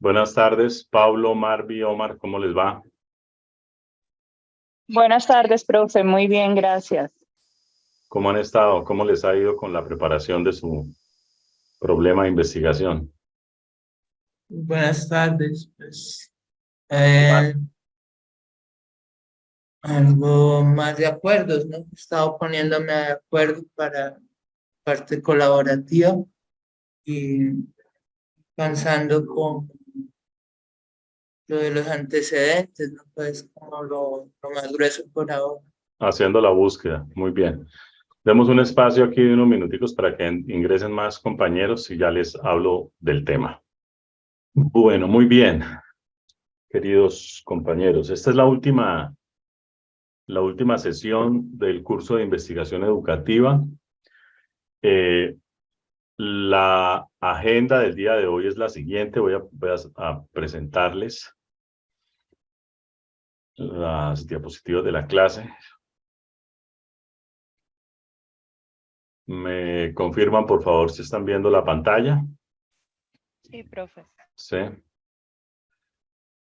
Buenas tardes, Pablo, Marvi, Omar, ¿cómo les va? Buenas tardes, profe. Muy bien, gracias. ¿Cómo han estado? ¿Cómo les ha ido con la preparación de su problema de investigación? Buenas tardes, pues eh, algo más de acuerdos, ¿no? He estado poniéndome de acuerdo para parte colaborativa y pensando con lo de los antecedentes, ¿no? Pues como lo más grueso por ahora. Haciendo la búsqueda, muy bien. Demos un espacio aquí de unos minuticos para que ingresen más compañeros y ya les hablo del tema. Bueno, muy bien, queridos compañeros. Esta es la última sesión del curso de investigación educativa. La agenda del día de hoy es la siguiente. Voy a presentarles las diapositivas de la clase. ¿Me confirman, por favor, si están viendo la pantalla? Sí, profe. Sí.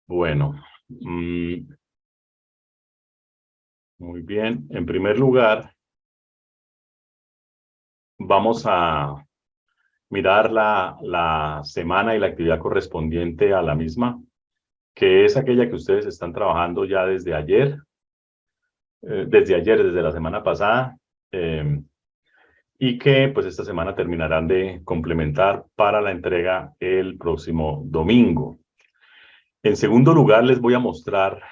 Bueno. Muy bien. En primer lugar, vamos a mirar la semana y la actividad correspondiente a la misma, que es aquella que ustedes están trabajando ya desde ayer, desde la semana pasada, y que pues esta semana terminarán de complementar para la entrega el próximo domingo. En segundo lugar, les voy a mostrar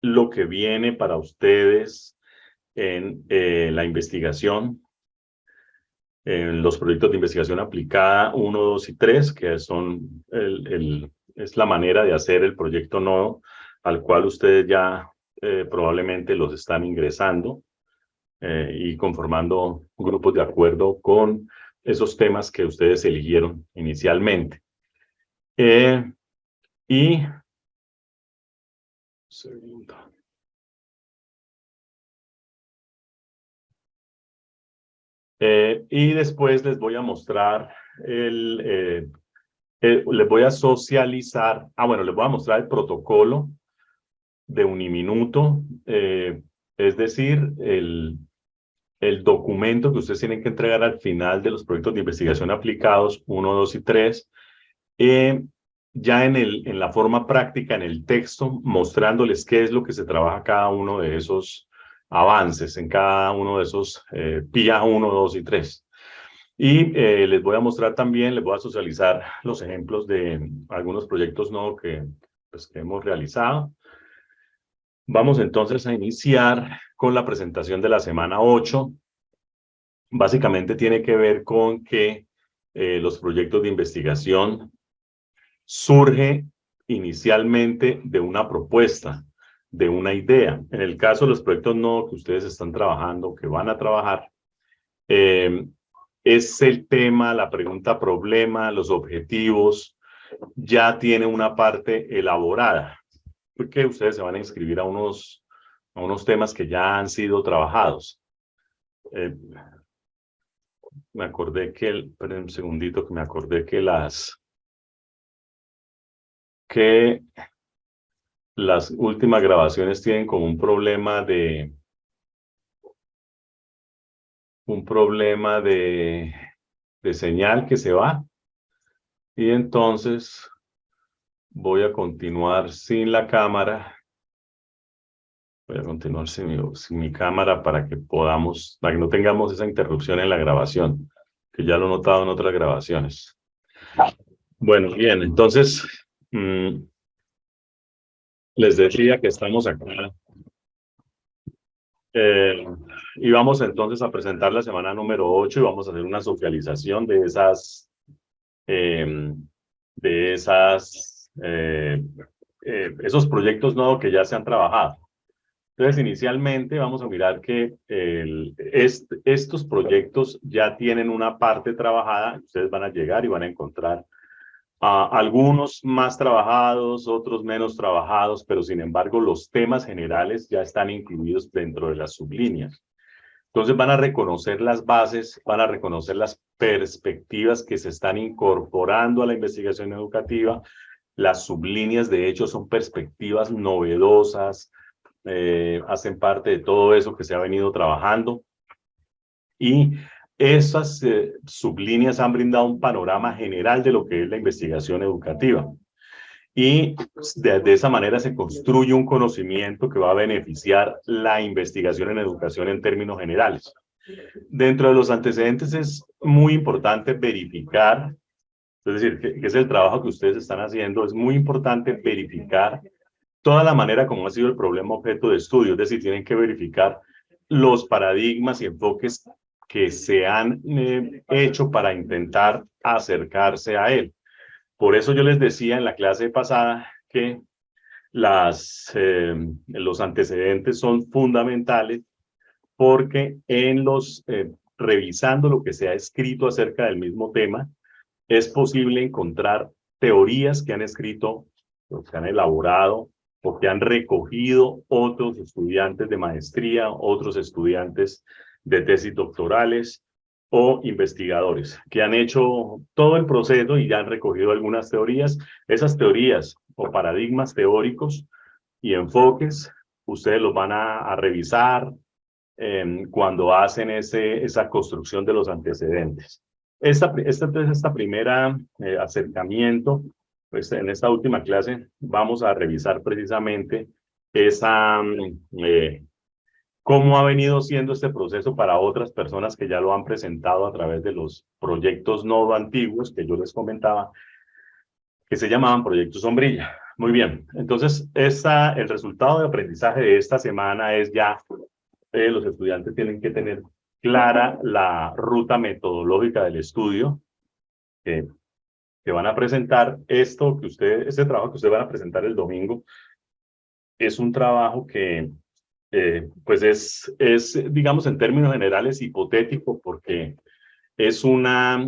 lo que viene para ustedes en la investigación, en los proyectos de investigación aplicada 1, 2 y 3, que son es la manera de hacer el proyecto nodo al cual ustedes ya probablemente los están ingresando y conformando grupos de acuerdo con esos temas que ustedes eligieron inicialmente. Y después les voy a mostrar les voy a socializar, les voy a mostrar el protocolo de Uniminuto, es decir, el documento que ustedes tienen que entregar al final de los proyectos de investigación aplicados 1, 2 y 3, ya en la forma práctica, en el texto, mostrándoles qué es lo que se trabaja cada uno de esos avances, en cada uno de esos PIA 1, 2 y 3. Y les voy a mostrar también, les voy a socializar los ejemplos de algunos proyectos nuevos que hemos realizado. Vamos entonces a iniciar con la presentación de la semana 8. Básicamente tiene que ver con que los proyectos de investigación surge inicialmente de una propuesta, de una idea. En el caso de los proyectos nuevos que ustedes están trabajando, que van a trabajar, es el tema, la pregunta problema, los objetivos, ya tiene una parte elaborada, porque ustedes se van a inscribir a unos temas que ya han sido trabajados. Me acordé esperen un segundito, que me acordé que las últimas grabaciones tienen como un problema de señal que se va, y entonces voy a continuar sin la cámara. Voy a continuar sin mi cámara para que no tengamos esa interrupción en la grabación, que ya lo he notado en otras grabaciones. Bueno, bien, entonces les decía que estamos acá. Y vamos entonces a presentar la semana número 8 y vamos a hacer una socialización de esos proyectos nuevos que ya se han trabajado. Entonces, inicialmente vamos a mirar que estos proyectos ya tienen una parte trabajada. Ustedes van a llegar y van a encontrar algunos más trabajados, otros menos trabajados, pero sin embargo los temas generales ya están incluidos dentro de las sublíneas. Entonces van a reconocer las bases, van a reconocer las perspectivas que se están incorporando a la investigación educativa Las sublíneas, de hecho, son perspectivas novedosas, hacen parte de todo eso que se ha venido trabajando. Y esas sublíneas han brindado un panorama general de lo que es la investigación educativa. Y de esa manera se construye un conocimiento que va a beneficiar la investigación en educación en términos generales. Dentro de los antecedentes es muy importante verificar, es decir, que es el trabajo que ustedes están haciendo, es muy importante verificar toda la manera como ha sido el problema objeto de estudio, es decir, tienen que verificar los paradigmas y enfoques que se han hecho para intentar acercarse a él. Por eso yo les decía en la clase pasada que los antecedentes son fundamentales, porque revisando lo que se ha escrito acerca del mismo tema, es posible encontrar teorías que han escrito, o que han elaborado, o que han recogido otros estudiantes de maestría, otros estudiantes de tesis doctorales o investigadores, que han hecho todo el proceso y ya han recogido algunas teorías. Esas teorías o paradigmas teóricos y enfoques, ustedes los van a revisar cuando hacen esa construcción de los antecedentes. Esta primera acercamiento, pues en esta última clase vamos a revisar precisamente cómo ha venido siendo este proceso para otras personas que ya lo han presentado a través de los proyectos nodo antiguos que yo les comentaba, que se llamaban proyectos sombrilla. Muy bien, entonces el resultado de aprendizaje de esta semana es ya los estudiantes tienen que tener clara la ruta metodológica del estudio que van a presentar. Este trabajo que ustedes van a presentar el domingo es un trabajo que pues digamos en términos generales hipotético, porque es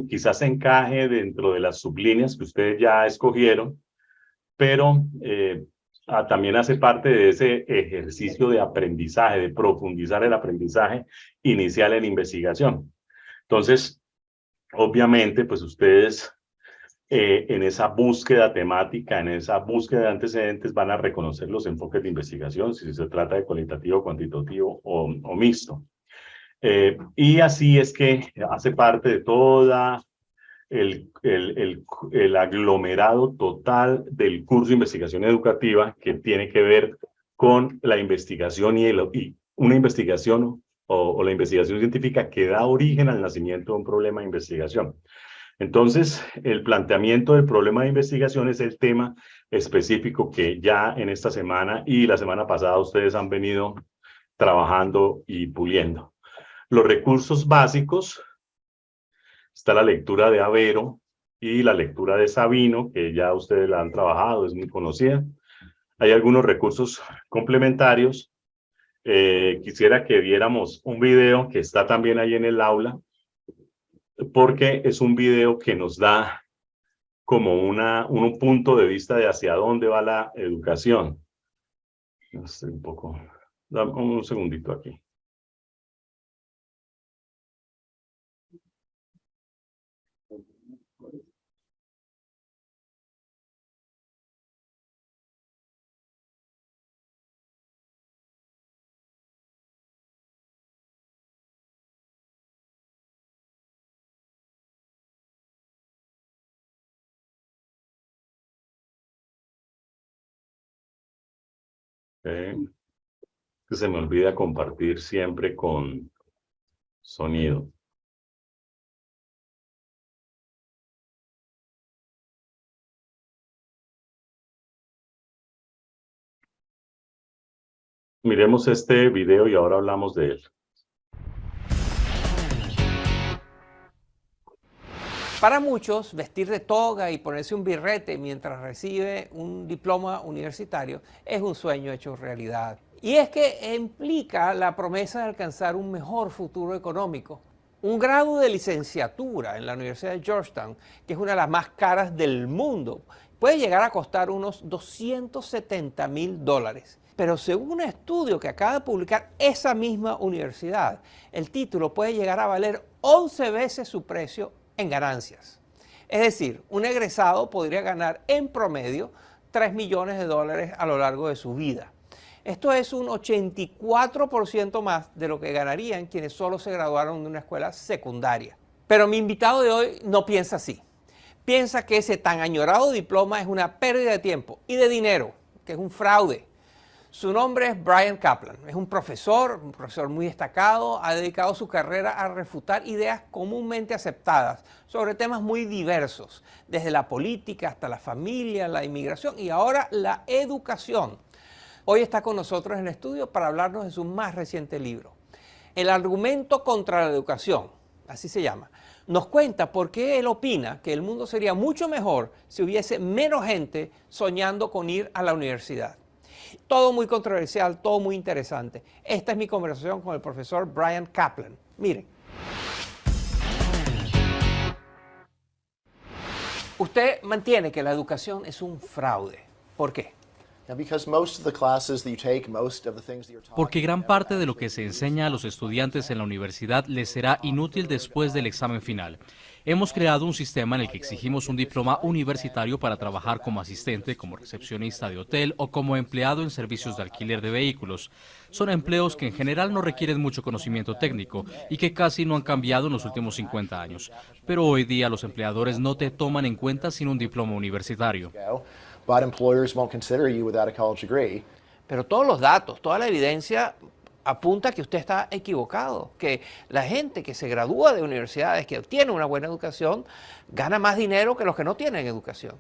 quizás encaje dentro de las sublíneas que ustedes ya escogieron, pero también hace parte de ese ejercicio de aprendizaje, de profundizar el aprendizaje inicial en investigación. Entonces, obviamente, pues ustedes en esa búsqueda temática, en esa búsqueda de antecedentes, van a reconocer los enfoques de investigación, si se trata de cualitativo, cuantitativo o mixto. Y así es que hace parte de toda el aglomerado total del curso de investigación educativa, que tiene que ver con la investigación y una investigación o la investigación científica que da origen al nacimiento de un problema de investigación. Entonces, el planteamiento del problema de investigación es el tema específico que ya en esta semana y la semana pasada ustedes han venido trabajando y puliendo. Los recursos básicos: está la lectura de Avero y la lectura de Sabino, que ya ustedes la han trabajado, es muy conocida. Hay algunos recursos complementarios. Quisiera que viéramos un video que está también ahí en el aula, porque es un video que nos da como un punto de vista de hacia dónde va la educación. No sé, dame un segundito aquí. Que se me olvida compartir siempre con sonido. Miremos este video y ahora hablamos de él. Para muchos, vestir de toga y ponerse un birrete mientras recibe un diploma universitario es un sueño hecho realidad. Y es que implica la promesa de alcanzar un mejor futuro económico. Un grado de licenciatura en la Universidad de Georgetown, que es una de las más caras del mundo, puede llegar a costar unos $270,000. Pero según un estudio que acaba de publicar esa misma universidad, el título puede llegar a valer 11 veces su precio en ganancias. Es decir, un egresado podría ganar en promedio $3 millones a lo largo de su vida. Esto es un 84% más de lo que ganarían quienes solo se graduaron de una escuela secundaria. Pero mi invitado de hoy no piensa así. Piensa que ese tan añorado diploma es una pérdida de tiempo y de dinero, que es un fraude. Su nombre es Bryan Caplan, es un profesor muy destacado, ha dedicado su carrera a refutar ideas comúnmente aceptadas sobre temas muy diversos, desde la política hasta la familia, la inmigración y ahora la educación. Hoy está con nosotros en el estudio para hablarnos de su más reciente libro, El argumento contra la educación, así se llama. Nos cuenta por qué él opina que el mundo sería mucho mejor si hubiese menos gente soñando con ir a la universidad. Todo muy controversial, todo muy interesante. Esta es mi conversación con el profesor Bryan Caplan. Miren. Usted mantiene que la educación es un fraude. ¿Por qué? Porque gran parte de lo que se enseña a los estudiantes en la universidad les será inútil después del examen final. Hemos creado un sistema en el que exigimos un diploma universitario para trabajar como asistente, como recepcionista de hotel o como empleado en servicios de alquiler de vehículos. Son empleos que en general no requieren mucho conocimiento técnico y que casi no han cambiado en los últimos 50 años. Pero hoy día los empleadores no te toman en cuenta sin un diploma universitario. Pero todos los datos, toda la evidencia apunta que usted está equivocado, que la gente que se gradúa de universidades, que obtiene una buena educación, gana más dinero que los que no tienen educación.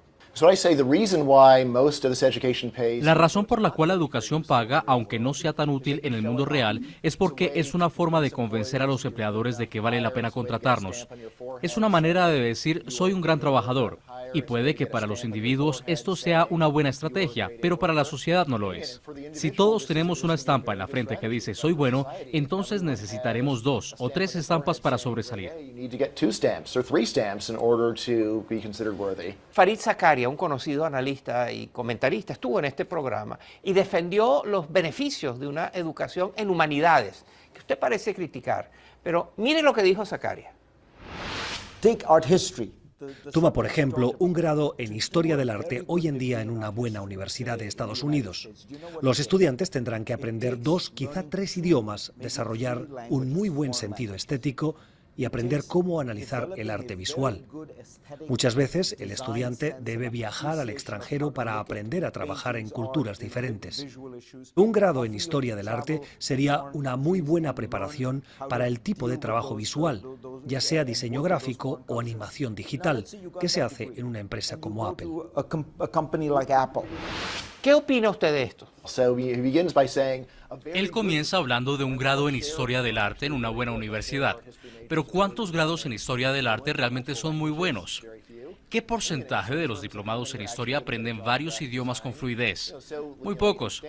La razón por la cual la educación paga, aunque no sea tan útil en el mundo real, es porque es una forma de convencer a los empleadores de que vale la pena contratarnos. Es una manera de decir, soy un gran trabajador. Y puede que para los individuos esto sea una buena estrategia, pero para la sociedad no lo es. Si todos tenemos una estampa en la frente que dice soy bueno, entonces necesitaremos 2 o 3 estampas para sobresalir. Fareed Zakaria, un conocido analista y comentarista, estuvo en este programa y defendió los beneficios de una educación en humanidades, que usted parece criticar. Pero mire lo que dijo Zakaria. Take art history. Toma, por ejemplo, un grado en Historia del Arte hoy en día en una buena universidad de Estados Unidos. Los estudiantes tendrán que aprender 2, quizá 3 idiomas, desarrollar un muy buen sentido estético y aprender cómo analizar el arte visual. Muchas veces el estudiante debe viajar al extranjero para aprender a trabajar en culturas diferentes. Un grado en Historia del Arte sería una muy buena preparación para el tipo de trabajo visual, ya sea diseño gráfico o animación digital, que se hace en una empresa como Apple. ¿Qué opina usted de esto? Él comienza hablando de un grado en Historia del Arte en una buena universidad. Pero ¿cuántos grados en Historia del Arte realmente son muy buenos? ¿Qué porcentaje de los diplomados en Historia aprenden varios idiomas con fluidez? Muy pocos.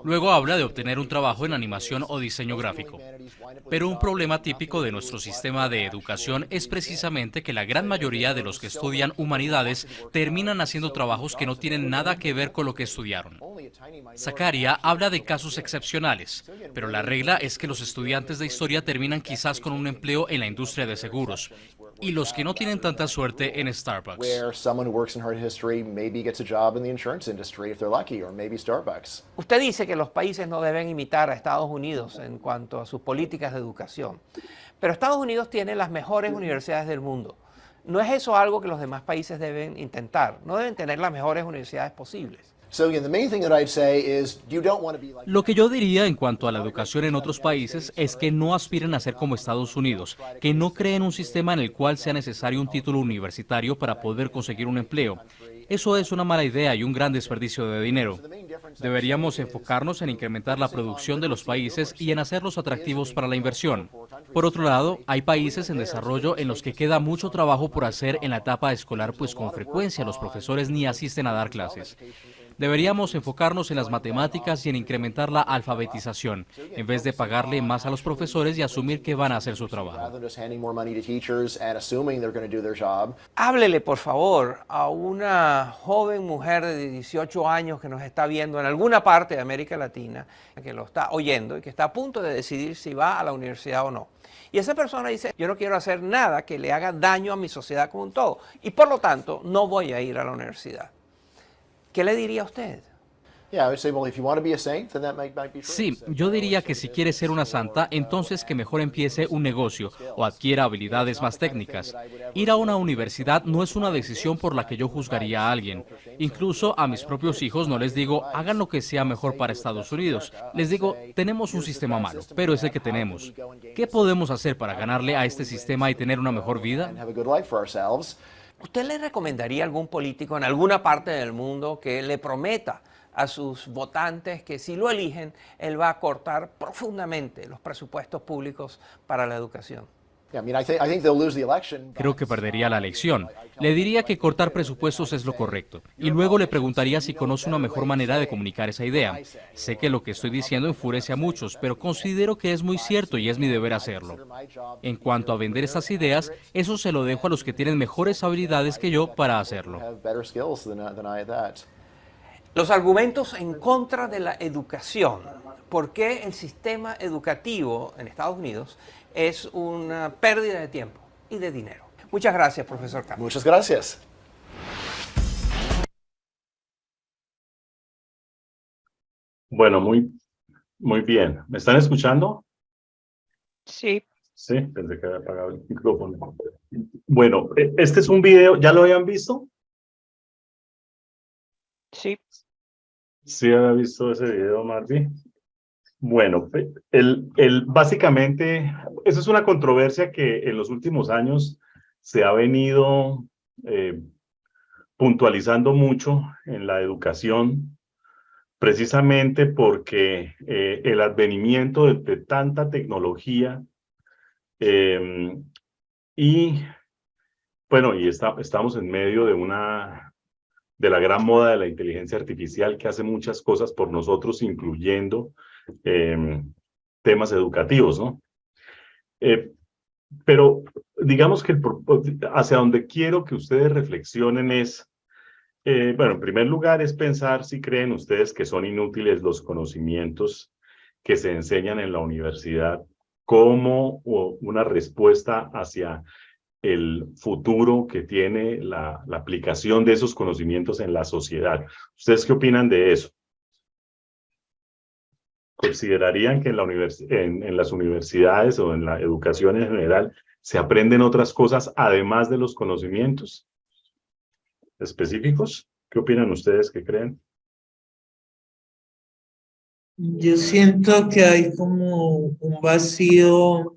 Luego habla de obtener un trabajo en animación o diseño gráfico. Pero un problema típico de nuestro sistema de educación es precisamente que la gran mayoría de los que estudian humanidades terminan haciendo trabajos que no tienen nada que ver con lo que estudiaron. Zakaria habla de casos excepcionales, pero la regla es que los estudiantes de historia terminan quizás con un empleo en la industria de seguros, y los que no tienen tanta suerte en Starbucks. Usted dice que los países no deben imitar a Estados Unidos en cuanto a sus políticas de educación, pero Estados Unidos tiene las mejores universidades del mundo. ¿No es eso algo que los demás países deben intentar? ¿No deben tener las mejores universidades posibles? Lo que yo diría en cuanto a la educación en otros países es que no aspiren a ser como Estados Unidos, que no creen un sistema en el cual sea necesario un título universitario para poder conseguir un empleo. Eso es una mala idea y un gran desperdicio de dinero. Deberíamos enfocarnos en incrementar la producción de los países y en hacerlos atractivos para la inversión. Por otro lado, hay países en desarrollo en los que queda mucho trabajo por hacer en la etapa escolar, pues con frecuencia los profesores ni asisten a dar clases. Deberíamos enfocarnos en las matemáticas y en incrementar la alfabetización, en vez de pagarle más a los profesores y asumir que van a hacer su trabajo. Háblele, por favor, a una joven mujer de 18 años que nos está viendo en alguna parte de América Latina, que lo está oyendo y que está a punto de decidir si va a la universidad o no. Y esa persona dice, yo no quiero hacer nada que le haga daño a mi sociedad como un todo, y por lo tanto no voy a ir a la universidad. ¿Qué le diría a usted? Sí, yo diría que si quiere ser una santa, entonces que mejor empiece un negocio o adquiera habilidades más técnicas. Ir a una universidad no es una decisión por la que yo juzgaría a alguien. Incluso a mis propios hijos no les digo, hagan lo que sea mejor para Estados Unidos. Les digo, tenemos un sistema malo, pero es el que tenemos. ¿Qué podemos hacer para ganarle a este sistema y tener una mejor vida? ¿Usted le recomendaría a algún político en alguna parte del mundo que le prometa a sus votantes que si lo eligen, él va a cortar profundamente los presupuestos públicos para la educación? Creo que perdería la elección. Le diría que cortar presupuestos es lo correcto. Y luego le preguntaría si conoce una mejor manera de comunicar esa idea. Sé que lo que estoy diciendo enfurece a muchos, pero considero que es muy cierto y es mi deber hacerlo. En cuanto a vender esas ideas, eso se lo dejo a los que tienen mejores habilidades que yo para hacerlo. Los argumentos en contra de la educación. ¿Por qué el sistema educativo en Estados Unidos es una pérdida de tiempo y de dinero? Muchas gracias, profesor Campos. Muchas gracias. Bueno, muy bien. ¿Me están escuchando? Sí, Sí, pensé que había apagado el micrófono. Bueno, este es un video, ¿ya lo habían visto? sí. Sí, había visto ese video, Marty. Bueno, básicamente, eso es una controversia que en los últimos años se ha venido puntualizando mucho en la educación, precisamente porque el advenimiento de tanta tecnología y, bueno, estamos en medio de la gran moda de la inteligencia artificial que hace muchas cosas por nosotros, incluyendo temas educativos, ¿no? Pero digamos que hacia donde quiero que ustedes reflexionen es, bueno, en primer lugar es pensar si creen ustedes que son inútiles los conocimientos que se enseñan en la universidad como una respuesta hacia el futuro que tiene la aplicación de esos conocimientos en la sociedad. ¿Ustedes qué opinan de eso? ¿Considerarían que en las universidades o en la educación en general se aprenden otras cosas además de los conocimientos específicos? ¿Qué opinan ustedes? ¿Qué creen? Yo siento que hay como un vacío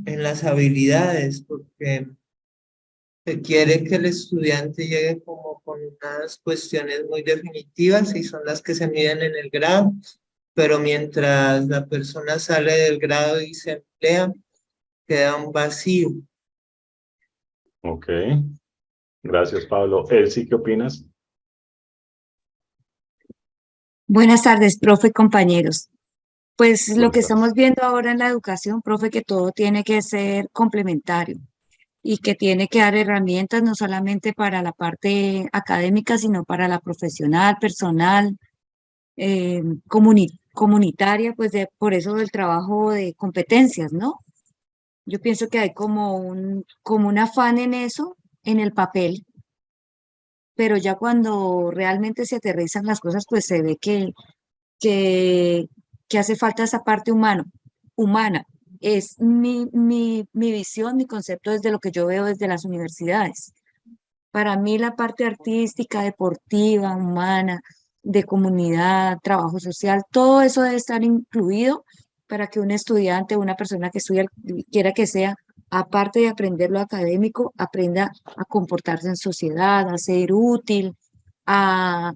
en las habilidades, porque se quiere que el estudiante llegue como con unas cuestiones muy definitivas y son las que se miden en el grado, pero mientras la persona sale del grado y se emplea, queda un vacío. Ok. Gracias, Pablo. Elsie, ¿qué opinas? Buenas tardes, profe, compañeros. Pues lo Buenas que tardes. estamos viendo ahora en la educación, profe, que todo tiene que ser complementario y que tiene que dar herramientas no solamente para la parte académica, sino para la profesional, personal, comunitaria, pues por eso del trabajo de competencias, ¿no? Yo pienso que hay como un afán en eso, en el papel, pero ya cuando realmente se aterrizan las cosas, pues se ve que, que hace falta esa parte humana. Es mi visión, mi concepto desde lo que yo veo desde las universidades. Para mí la parte artística, deportiva, humana, de comunidad, trabajo social, todo eso debe estar incluido para que un estudiante, una persona que estudia, quiera que sea, aparte de aprender lo académico, aprenda a comportarse en sociedad, a ser útil, a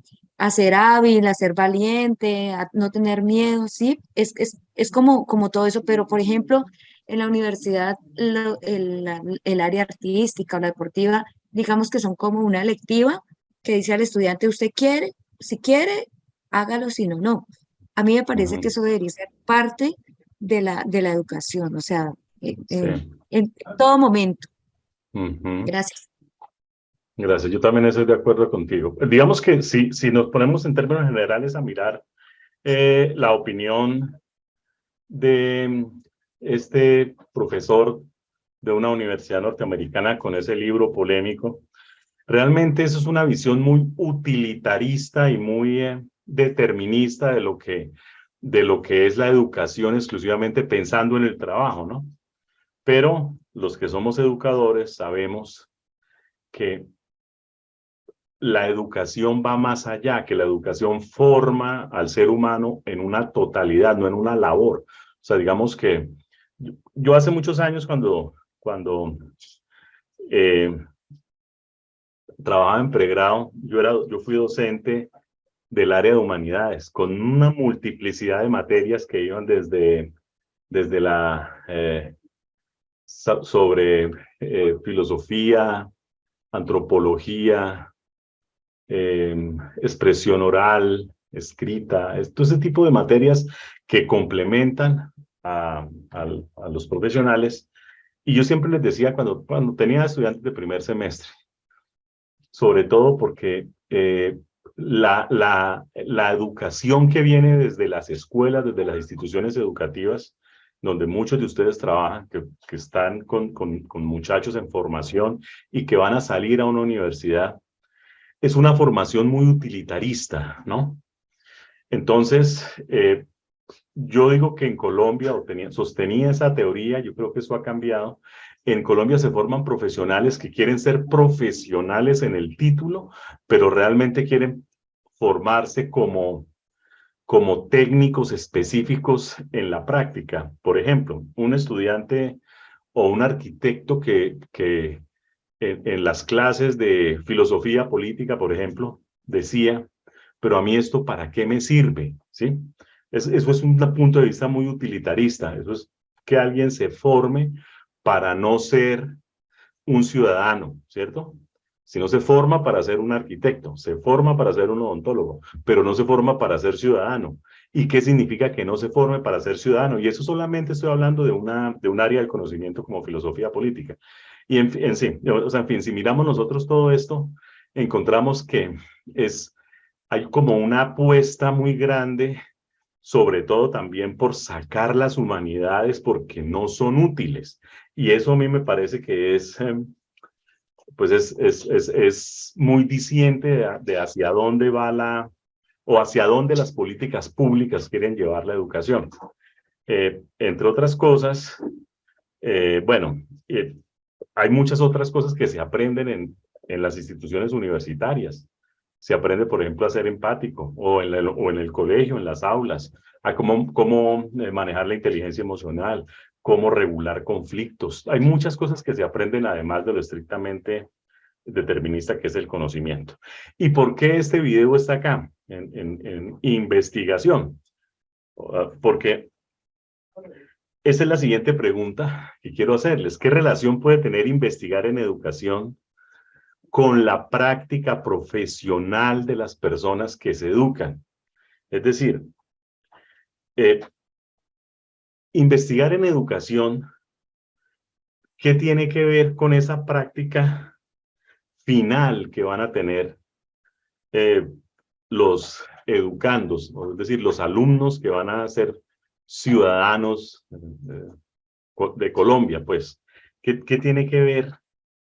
ser hábil, a ser valiente, a no tener miedo, ¿sí? Es como todo eso, pero por ejemplo, en la universidad, el área artística o la deportiva, digamos que son como una electiva que dice al estudiante, ¿usted quiere si quiere, hágalo, si no, no. A mí me parece que Ujú, eso debería ser parte de la educación, o sea, sí. en todo momento. Ujú. Gracias. Gracias, yo también estoy de acuerdo contigo. Digamos que si nos ponemos en términos generales a mirar la opinión de este profesor de una universidad norteamericana con ese libro polémico, realmente eso es una visión muy utilitarista y muy determinista de lo que es la educación exclusivamente pensando en el trabajo, ¿no? Pero los que somos educadores sabemos que la educación va más allá, que la educación forma al ser humano en una totalidad, no en una labor. O sea, digamos que yo hace muchos años cuando eh, trabajaba en pregrado, yo fui docente del área de humanidades, con una multiplicidad de materias que iban desde la sobre filosofía, antropología, expresión oral, escrita, todo ese tipo de materias que complementan a los profesionales. Y yo siempre les decía cuando tenía estudiantes de primer semestre, sobre todo porque la educación que viene desde las escuelas, desde las instituciones educativas, donde muchos de ustedes trabajan, que están con muchachos en formación y que van a salir a una universidad, es una formación muy utilitarista, ¿no? Entonces, yo digo que en Colombia, sostenía esa teoría, yo creo que eso ha cambiado. En Colombia se forman profesionales que quieren ser profesionales en el título, pero realmente quieren formarse como técnicos específicos en la práctica. Por ejemplo, un estudiante o un arquitecto que en las clases de filosofía política, por ejemplo, decía, pero a mí esto ¿para qué me sirve? ¿Sí? Eso es un punto de vista muy utilitarista, eso es que alguien se forme para no ser un ciudadano, ¿cierto? Si no se forma para ser un arquitecto, se forma para ser un odontólogo, pero no se forma para ser ciudadano. ¿Y qué significa que no se forme para ser ciudadano? Y eso solamente estoy hablando de un área del conocimiento como filosofía política. Y en fin, si miramos nosotros todo esto, encontramos que hay como una apuesta muy grande, sobre todo también por sacar las humanidades porque no son útiles. Y eso a mí me parece que pues es muy diciente de hacia dónde va o hacia dónde las políticas públicas quieren llevar la educación. Entre otras cosas, bueno, hay muchas otras cosas que se aprenden en las instituciones universitarias. Se aprende, por ejemplo, a ser empático o en el colegio, en las aulas, a cómo manejar la inteligencia emocional, cómo regular conflictos. Hay muchas cosas que se aprenden además de lo estrictamente determinista que es el conocimiento. ¿Y por qué este video está acá? En investigación. Porque esa es la siguiente pregunta que quiero hacerles. ¿Qué relación puede tener investigar en educación con la práctica profesional de las personas que se educan? Es decir, eh, investigar en educación, ¿qué tiene que ver con esa práctica final que van a tener eh, los educandos, es decir, los alumnos que van a ser ciudadanos de Colombia, pues? ¿Qué tiene que ver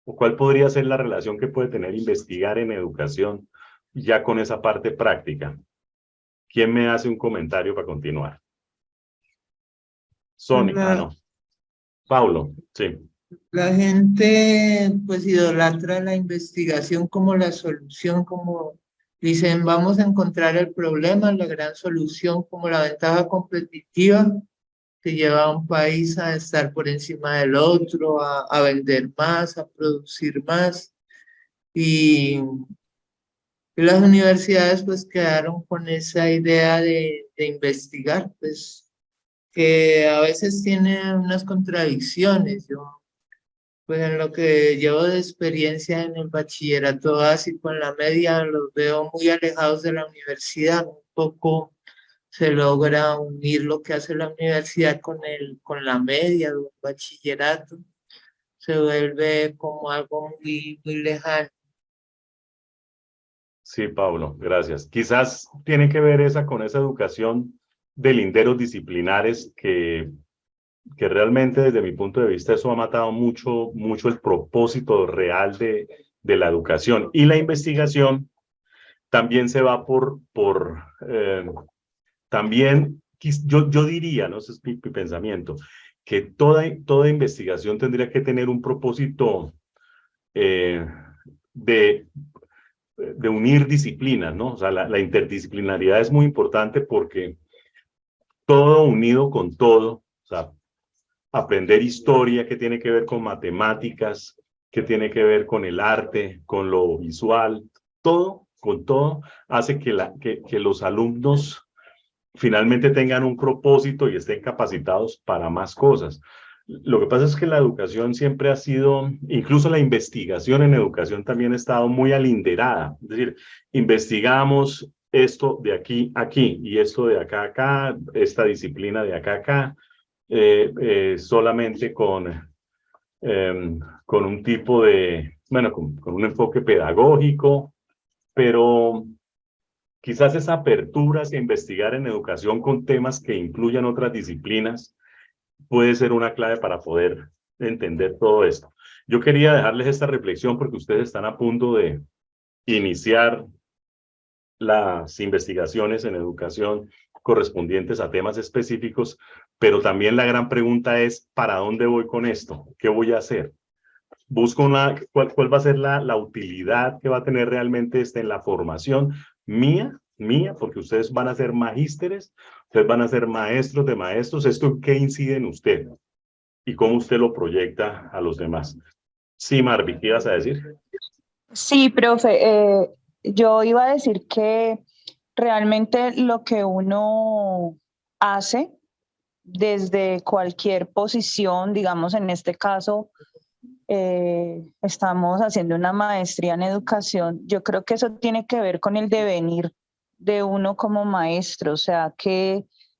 o cuál podría ser la relación que puede tener investigar en educación ya con esa parte práctica? ¿Quién me hace un comentario para continuar? Sony, La, no. Paulo, sí. la gente pues idolatra la investigación como la solución, como dicen, vamos a encontrar el problema, la gran solución, como la ventaja competitiva que lleva a un país a estar por encima del otro, a vender más, a producir más. Y las universidades pues quedaron con esa idea de investigar, pues que a veces tiene unas contradicciones. Yo Pues en lo que llevo de experiencia en el bachillerato básico, en la media, los veo muy alejados de la universidad. Un poco se logra unir lo que hace la universidad con la media de un bachillerato. Se vuelve como algo muy, muy lejano. Sí, Pablo, gracias. Quizás tiene que ver con esa educación de linderos disciplinares que realmente desde mi punto de vista eso ha matado mucho, mucho el propósito real de la educación. Y la investigación también se va también, yo diría, no sé, es mi pensamiento, que toda investigación tendría que tener un propósito eh, de, de unir disciplinas, ¿no? O sea, la interdisciplinariedad es muy importante porque todo unido con todo, o sea, aprender historia que tiene que ver con matemáticas, que tiene que ver con el arte, con lo visual, todo, con todo, hace que los alumnos finalmente tengan un propósito y estén capacitados para más cosas. Lo que pasa es que la educación siempre ha sido, incluso la investigación en educación también ha estado muy alinderada. Es decir, investigamos esto de aquí a aquí y esto de acá a acá, esta disciplina de acá a acá, solamente con un tipo de, bueno, con un enfoque pedagógico, pero quizás esa apertura hacia investigar en educación con temas que incluyan otras disciplinas puede ser una clave para poder entender todo esto. Yo quería dejarles esta reflexión porque ustedes están a punto de iniciar las investigaciones en educación correspondientes a temas específicos, pero también la gran pregunta es, ¿para dónde voy con esto? ¿Qué voy a hacer? Busco cuál va a ser la utilidad que va a tener realmente en la formación mía, porque ustedes van a ser magísteres, ustedes van a ser maestros de maestros. ¿Esto en qué incide en usted? ¿Y cómo usted lo proyecta a los demás? Sí, Marvi, ¿qué ibas a decir? Sí, profe, yo iba a decir que realmente lo que uno hace desde cualquier posición, digamos en este caso, estamos haciendo una maestría en educación, yo creo que eso tiene que ver con el devenir de uno como maestro, o sea,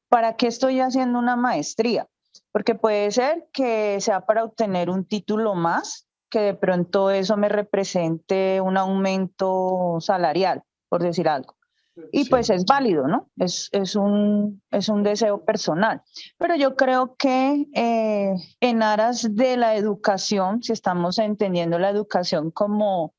¿para qué estoy haciendo una maestría? Porque puede ser que sea para obtener un título más, que de pronto eso me represente un aumento salarial, por decir algo. Y Sí. pues es válido, ¿no? Es un deseo personal. Pero yo creo que en aras de la educación, si estamos entendiendo la educación como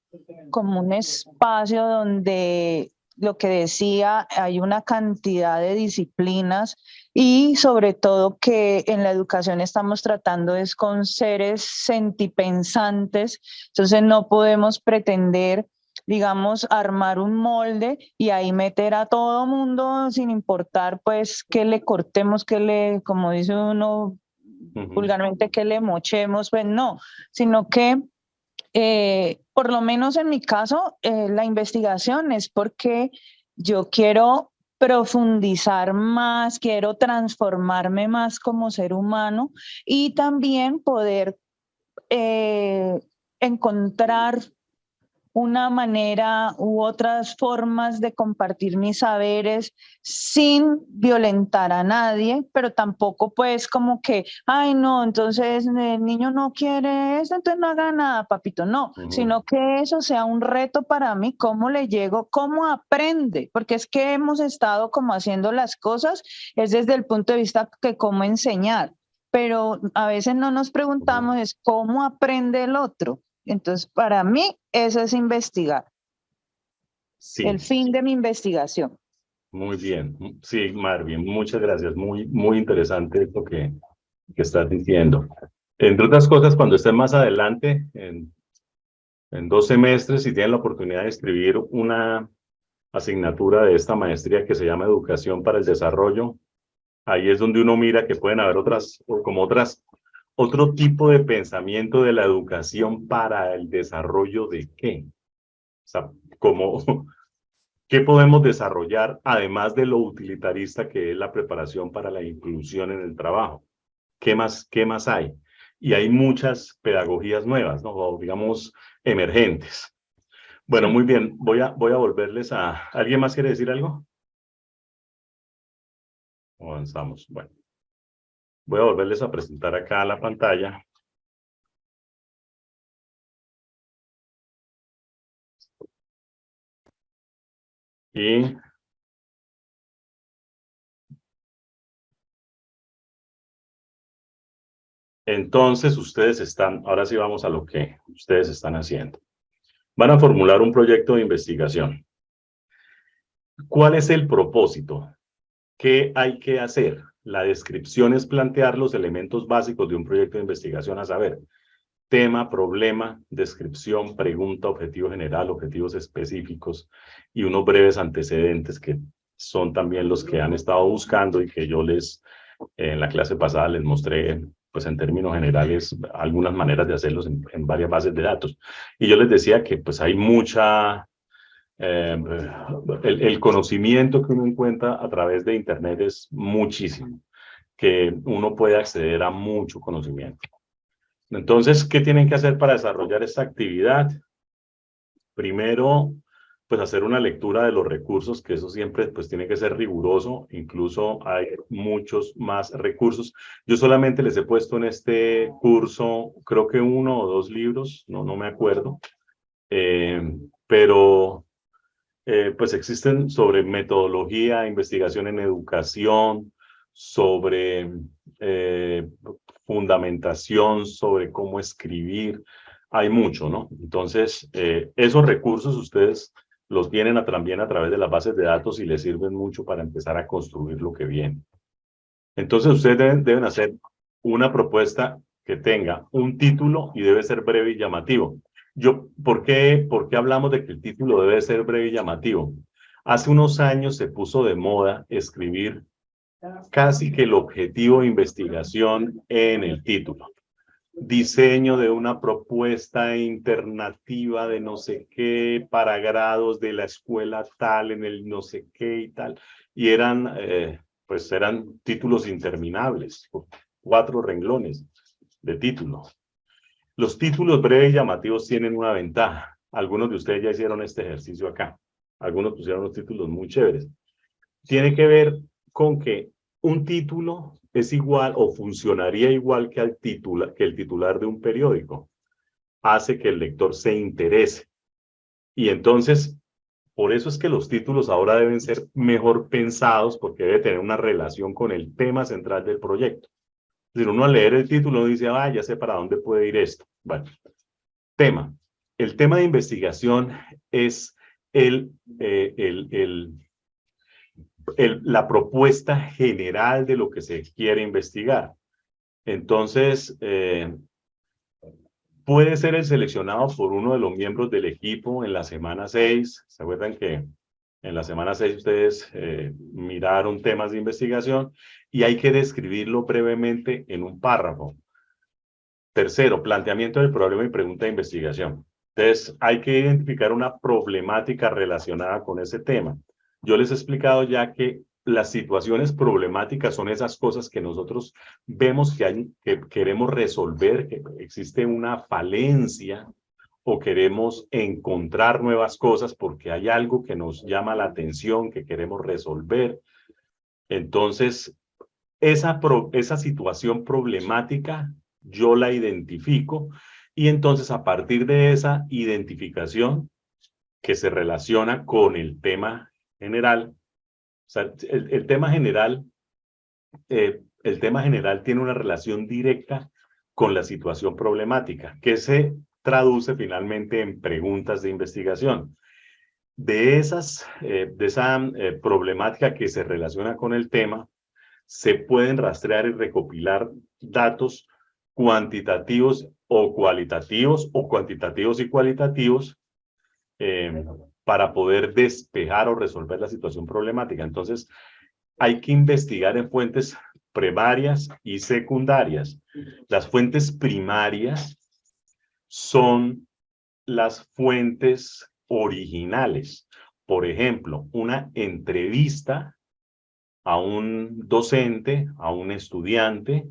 un espacio donde lo que decía, hay una cantidad de disciplinas y sobre todo que en la educación estamos tratando es con seres sentipensantes, entonces no podemos pretender, digamos, armar un molde y ahí meter a todo mundo sin importar pues que le cortemos, como dice uno vulgarmente, que le mochemos, pues no, sino que por lo menos en mi caso, la investigación es porque yo quiero profundizar más, quiero transformarme más como ser humano y también poder encontrar una manera u otras formas de compartir mis saberes sin violentar a nadie, pero tampoco pues como que, ay no, entonces el niño no quiere eso, entonces no haga nada, papito, no, sino que eso sea un reto para mí, cómo le llego, cómo aprende, porque es que hemos estado como haciendo las cosas, es desde el punto de vista que cómo enseñar, pero a veces no nos preguntamos es cómo aprende el otro. Entonces, para mí, eso es investigar. Sí. El fin de mi investigación. Muy bien. Sí, Marvin, muchas gracias. Muy, muy interesante esto que estás diciendo. Entre otras cosas, cuando estés más adelante, en 2 semestres, si tienen la oportunidad de escribir una asignatura de esta maestría que se llama Educación para el Desarrollo, ahí es donde uno mira que pueden haber otro tipo de pensamiento de la educación para el desarrollo de qué. O sea, ¿qué podemos desarrollar además de lo utilitarista que es la preparación para la inclusión en el trabajo? ¿Qué más hay? y hay muchas pedagogías nuevas, ¿no? O digamos, emergentes. Bueno, Sí. muy bien. Voy a volverles a... ¿Alguien más quiere decir algo? Avanzamos. Bueno. Voy a volverles a presentar acá la pantalla. Y entonces ustedes están, ahora sí vamos a lo que ustedes están haciendo. Van a formular un proyecto de investigación. ¿Cuál es el propósito? ¿Qué hay que hacer? La descripción es plantear los elementos básicos de un proyecto de investigación, a saber, tema, problema, descripción, pregunta, objetivo general, objetivos específicos y unos breves antecedentes que son también los que han estado buscando y que yo en la clase pasada les mostré, pues en términos generales, algunas maneras de hacerlos en varias bases de datos. Y yo les decía que pues hay mucha... el conocimiento que uno encuentra a través de Internet es muchísimo, que uno puede acceder a mucho conocimiento. Entonces, ¿qué tienen que hacer para desarrollar esta actividad? Primero, pues hacer una lectura de los recursos, que eso siempre pues tiene que ser riguroso, incluso hay muchos más recursos. Yo solamente les he puesto en este curso, creo que 1 o 2 libros, no me acuerdo, pero pues existen sobre metodología, investigación en educación, sobre fundamentación, sobre cómo escribir, hay mucho, ¿no? Entonces, esos recursos ustedes los tienen también a través de las bases de datos y les sirven mucho para empezar a construir lo que viene. Entonces, ustedes deben hacer una propuesta que tenga un título y debe ser breve y llamativo. ¿Por qué hablamos de que el título debe ser breve y llamativo? Hace unos años se puso de moda escribir casi que el objetivo de investigación en el título. Diseño de una propuesta alternativa de no sé qué para grados de la escuela tal en el no sé qué y tal. Y eran títulos interminables, 4 renglones de título. Los títulos breves y llamativos tienen una ventaja. Algunos de ustedes ya hicieron este ejercicio acá. Algunos pusieron los títulos muy chéveres. Tiene que ver con que un título es igual o funcionaría igual que el titular de un periódico. Hace que el lector se interese. Y entonces, por eso es que los títulos ahora deben ser mejor pensados porque debe tener una relación con el tema central del proyecto. Si uno al leer el título dice, ya sé para dónde puede ir esto. Bueno, tema. El tema de investigación es la propuesta general de lo que se quiere investigar. Entonces, puede ser el seleccionado por uno de los miembros del equipo en la semana 6. ¿Se acuerdan que en la semana 6 ustedes miraron temas de investigación y hay que describirlo brevemente en un párrafo? Tercero, planteamiento del problema y pregunta de investigación. Entonces, hay que identificar una problemática relacionada con ese tema. Yo les he explicado ya que las situaciones problemáticas son esas cosas que nosotros vemos que queremos resolver, que existe una falencia o queremos encontrar nuevas cosas porque hay algo que nos llama la atención, que queremos resolver. Entonces, esa situación problemática yo la identifico y entonces a partir de esa identificación que se relaciona con el tema general, o sea, el tema general tiene una relación directa con la situación problemática, que se traduce finalmente en preguntas de investigación. De esa problemática que se relaciona con el tema, se pueden rastrear y recopilar datos cuantitativos o cualitativos, o cuantitativos y cualitativos, para poder despejar o resolver la situación problemática. Entonces, hay que investigar en fuentes primarias y secundarias. Las fuentes primarias son las fuentes originales. Por ejemplo, una entrevista a un docente, a un estudiante,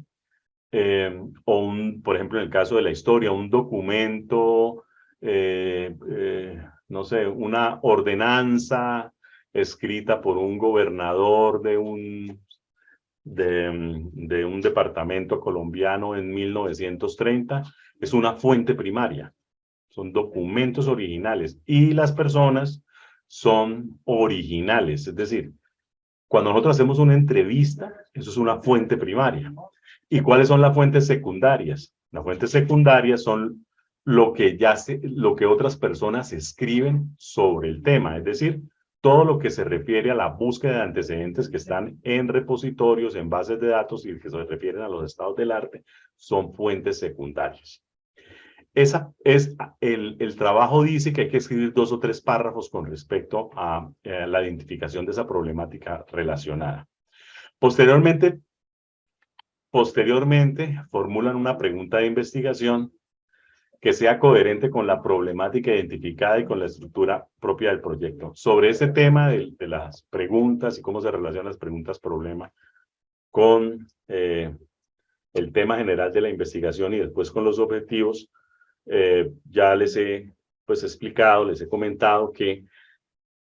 o por ejemplo, en el caso de la historia, un documento, no sé, una ordenanza escrita por un gobernador de un departamento colombiano en 1930, es una fuente primaria. Son documentos originales y las personas son originales. Es decir, cuando nosotros hacemos una entrevista, eso es una fuente primaria. ¿Y cuáles son las fuentes secundarias? Las fuentes secundarias son lo que otras personas escriben sobre el tema. Es decir, todo lo que se refiere a la búsqueda de antecedentes que están en repositorios, en bases de datos y que se refieren a los estados del arte, son fuentes secundarias. El trabajo dice que hay que escribir 2 o 3 párrafos con respecto a la identificación de esa problemática relacionada. Posteriormente, formulan una pregunta de investigación que sea coherente con la problemática identificada y con la estructura propia del proyecto. Sobre ese tema de las preguntas y cómo se relacionan las preguntas-problema con el tema general de la investigación y después con los objetivos, ya les he explicado, les he comentado que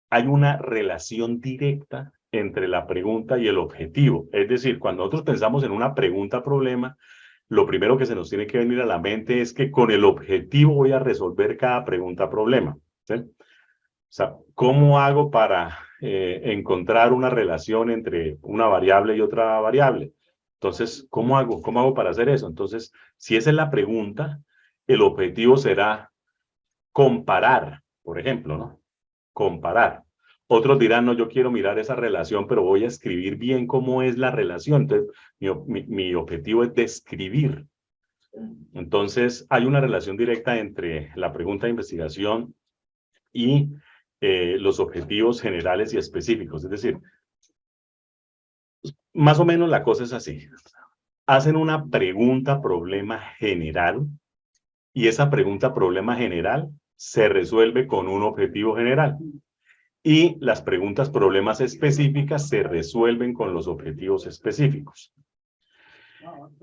hay una relación directa entre la pregunta y el objetivo. Es decir, cuando nosotros pensamos en una pregunta-problema, lo primero que se nos tiene que venir a la mente es que con el objetivo voy a resolver cada pregunta-problema. ¿Sí? O sea, ¿cómo hago para encontrar una relación entre una variable y otra variable? Entonces, ¿cómo hago? ¿Cómo hago para hacer eso? Entonces, si esa es la pregunta, el objetivo será comparar, por ejemplo, ¿no? Comparar. Otros dirán, no, yo quiero mirar esa relación, pero voy a escribir bien cómo es la relación. Entonces, mi objetivo es describir. Entonces, hay una relación directa entre la pregunta de investigación y los objetivos generales y específicos. Es decir, más o menos la cosa es así. Hacen una pregunta-problema general y esa pregunta-problema general se resuelve con un objetivo general. Y las preguntas-problemas específicas se resuelven con los objetivos específicos.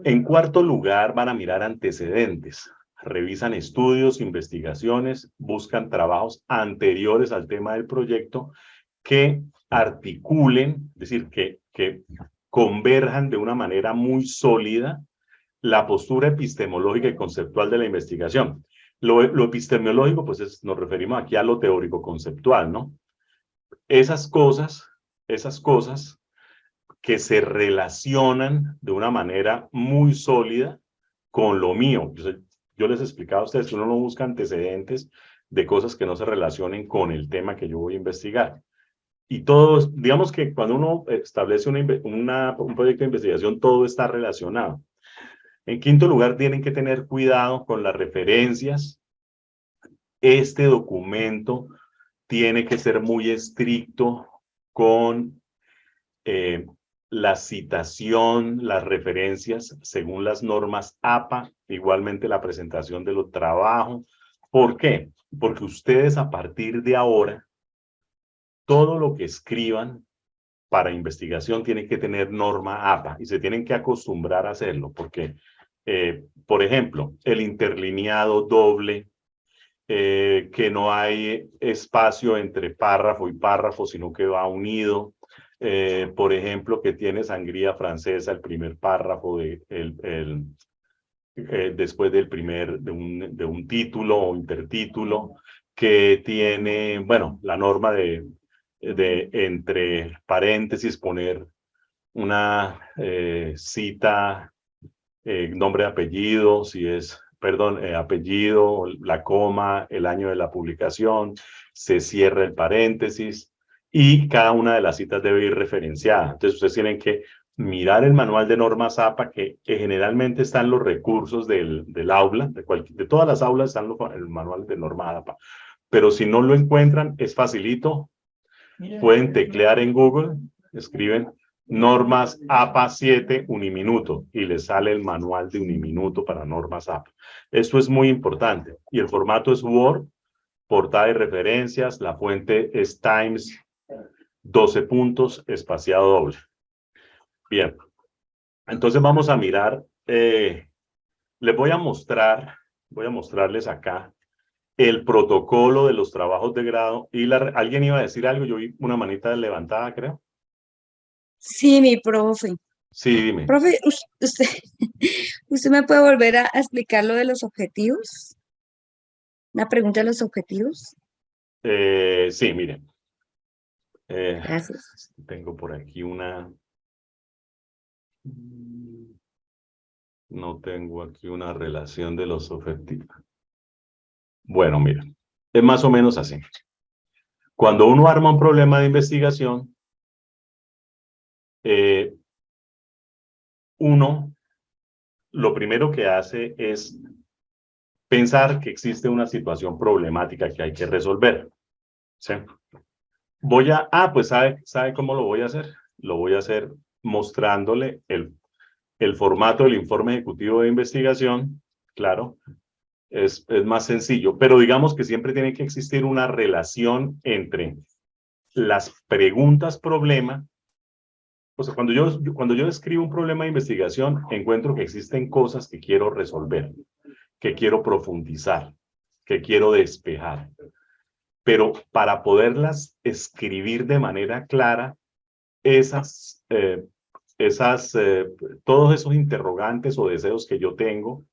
En cuarto lugar, van a mirar antecedentes. Revisan estudios, investigaciones, buscan trabajos anteriores al tema del proyecto que articulen, es decir, que converjan de una manera muy sólida la postura epistemológica y conceptual de la investigación. Lo epistemológico, pues nos referimos aquí a lo teórico-conceptual, ¿no? Esas cosas que se relacionan de una manera muy sólida con lo mío. Yo les he explicado a ustedes que uno no busca antecedentes de cosas que no se relacionen con el tema que yo voy a investigar. Y todos, digamos que cuando uno establece un proyecto de investigación, todo está relacionado. En quinto lugar, tienen que tener cuidado con las referencias. Este documento tiene que ser muy estricto con la citación, las referencias según las normas APA, igualmente la presentación de los trabajos. ¿Por qué? Porque ustedes a partir de ahora, todo lo que escriban para investigación tiene que tener norma APA y se tienen que acostumbrar a hacerlo porque, por ejemplo, el interlineado doble, que no hay espacio entre párrafo y párrafo, sino que va unido. Por ejemplo, que tiene sangría francesa, el primer párrafo después de un título o intertítulo, que tiene, bueno, la norma de entre paréntesis poner una cita, nombre, apellido, si es, perdón, apellido, la coma, el año de la publicación, se cierra el paréntesis y cada una de las citas debe ir referenciada. Entonces ustedes tienen que mirar el manual de normas APA que generalmente están los recursos del aula, de todas las aulas están el manual de norma APA. Pero si no lo encuentran, es facilito. Pueden teclear en Google, escriben normas APA 7 Uniminuto y les sale el manual de Uniminuto para normas APA. Esto es muy importante. Y el formato es Word, portada y referencias, la fuente es Times, 12 puntos, espaciado doble. Bien, entonces vamos a mirar les voy a mostrarles acá el protocolo de los trabajos de grado. Y ¿alguien iba a decir algo? Yo vi una manita levantada, creo. Sí, mi profe. Sí, dime. Profe, ¿usted me puede volver a explicar lo de los objetivos? Una pregunta de los objetivos. Sí, miren. Gracias. Tengo por aquí una... No tengo aquí una relación de los objetivos. Bueno, miren. Es más o menos así. Cuando uno arma un problema de investigación, uno lo primero que hace es pensar que existe una situación problemática que hay que resolver. ¿Sí? Pues ¿sabe cómo lo voy a hacer? Lo voy a hacer mostrándole el formato del informe ejecutivo de investigación. Claro, es más sencillo, pero digamos que siempre tiene que existir una relación entre las preguntas problema. O sea, cuando yo escribo un problema de investigación, encuentro que existen cosas que quiero resolver, que quiero profundizar, que quiero despejar. Pero para poderlas escribir de manera clara, todos esos interrogantes o deseos que yo tengo,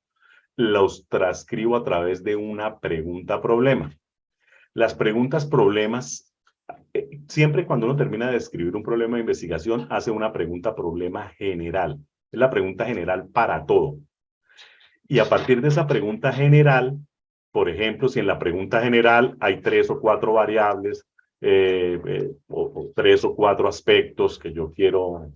los transcribo a través de una pregunta problema. Las preguntas problemas, siempre cuando uno termina de escribir un problema de investigación, hace una pregunta problema general. Es la pregunta general para todo. Y a partir de esa pregunta general, por ejemplo, si en la pregunta general hay 3 o 4 variables, o 3 o 4 aspectos que yo quiero,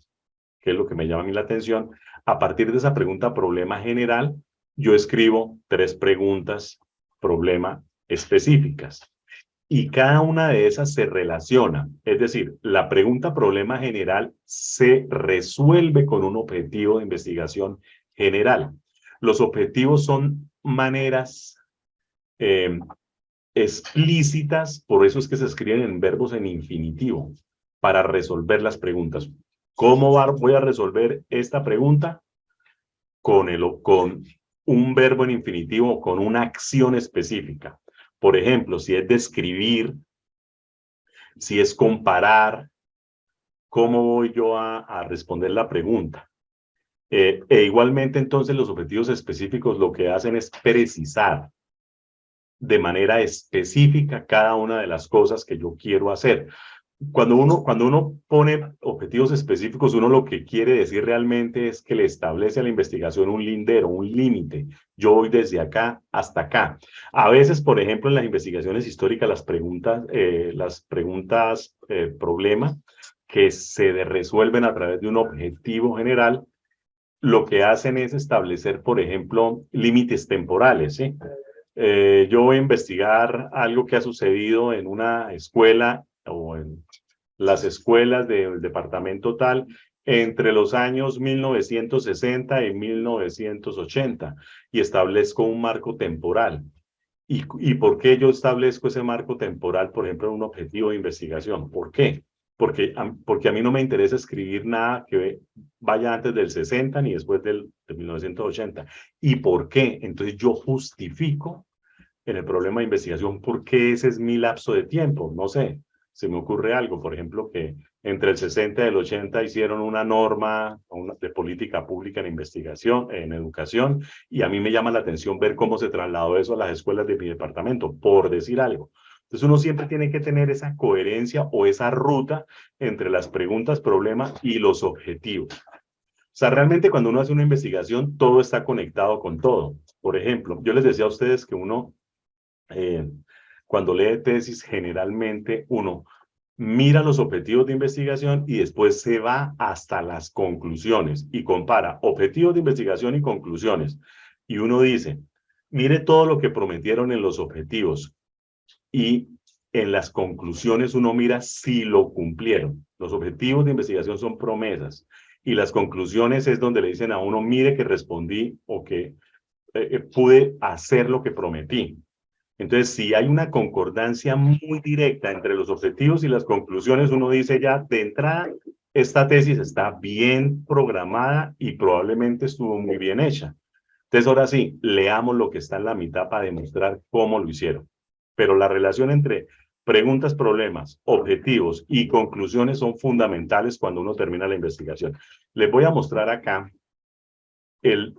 que es lo que me llama a mí la atención, a partir de esa pregunta problema general, yo escribo 3 preguntas problema específicas. Y cada una de esas se relaciona. Es decir, la pregunta problema general se resuelve con un objetivo de investigación general. Los objetivos son maneras explícitas, por eso es que se escriben en verbos en infinitivo, para resolver las preguntas. ¿Cómo voy a resolver esta pregunta? Con un verbo en infinitivo, con una acción específica. Por ejemplo, si es describir, si es comparar, ¿cómo voy yo a responder la pregunta? Igualmente, entonces, los objetivos específicos lo que hacen es precisar de manera específica cada una de las cosas que yo quiero hacer. Cuando uno pone objetivos específicos, uno lo que quiere decir realmente es que le establece a la investigación un lindero, un límite. Yo voy desde acá hasta acá. A veces, por ejemplo, en las investigaciones históricas, las preguntas problema, que se resuelven a través de un objetivo general, lo que hacen es establecer, por ejemplo, límites temporales, ¿sí? Yo voy a investigar algo que ha sucedido en una escuela o en las escuelas del departamento tal entre los años 1960 y 1980 y establezco un marco temporal. ¿Y por qué yo establezco ese marco temporal, por ejemplo, en un objetivo de investigación? ¿Por qué? Porque a mí no me interesa escribir nada que vaya antes del 60 ni después de 1980. ¿Y por qué? Entonces yo justifico en el problema de investigación por qué ese es mi lapso de tiempo. No sé, se me ocurre algo, por ejemplo, que entre el 60 y el 80 hicieron una norma de política pública en investigación, en educación, y a mí me llama la atención ver cómo se trasladó eso a las escuelas de mi departamento, por decir algo. Entonces uno siempre tiene que tener esa coherencia o esa ruta entre las preguntas, problemas y los objetivos. O sea, realmente cuando uno hace una investigación, todo está conectado con todo. Por ejemplo, yo les decía a ustedes que cuando lee tesis, generalmente uno mira los objetivos de investigación y después se va hasta las conclusiones y compara objetivos de investigación y conclusiones. Y uno dice, mire todo lo que prometieron en los objetivos y en las conclusiones uno mira si lo cumplieron. Los objetivos de investigación son promesas y las conclusiones es donde le dicen a uno, mire que respondí o que pude hacer lo que prometí. Entonces, si hay una concordancia muy directa entre los objetivos y las conclusiones, uno dice ya de entrada, esta tesis está bien programada y probablemente estuvo muy bien hecha. Entonces, ahora sí, leamos lo que está en la mitad para demostrar cómo lo hicieron. Pero la relación entre preguntas, problemas, objetivos y conclusiones son fundamentales cuando uno termina la investigación. Les voy a mostrar acá el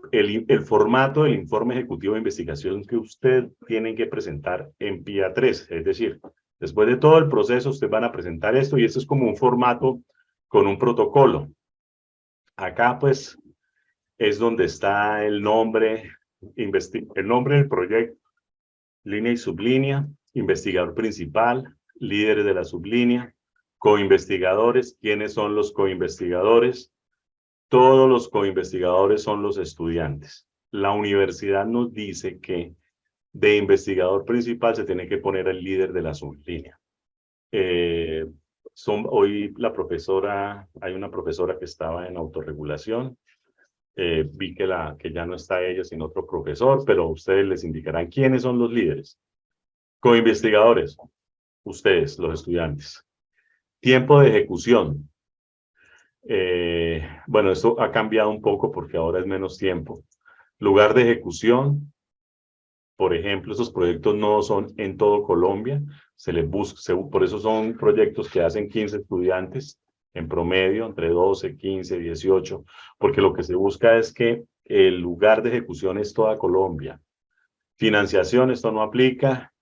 formato del informe ejecutivo de investigación que usted tiene que presentar en PIA 3. Es decir, después de todo el proceso, ustedes van a presentar esto y esto es como un formato con un protocolo. Acá, pues, es donde está el nombre del proyecto, línea y sublínea, investigador principal, líderes de la sublínea, coinvestigadores, quiénes son los coinvestigadores. Todos los coinvestigadores son los estudiantes. La universidad nos dice que de investigador principal se tiene que poner el líder de la sublínea. Hoy hay una profesora que estaba en autorregulación. Vi que ya no está ella, sino otro profesor, pero ustedes les indicarán quiénes son los líderes. Coinvestigadores, ustedes, los estudiantes. Tiempo de ejecución. Bueno, esto ha cambiado un poco porque ahora es menos tiempo. Lugar de ejecución. Por ejemplo, esos proyectos no son en todo Colombia. Se les busca, por eso son proyectos que hacen 15 estudiantes en promedio, entre 12, 15, 18, porque lo que se busca es que el lugar de ejecución es toda Colombia. Financiación, esto no aplica.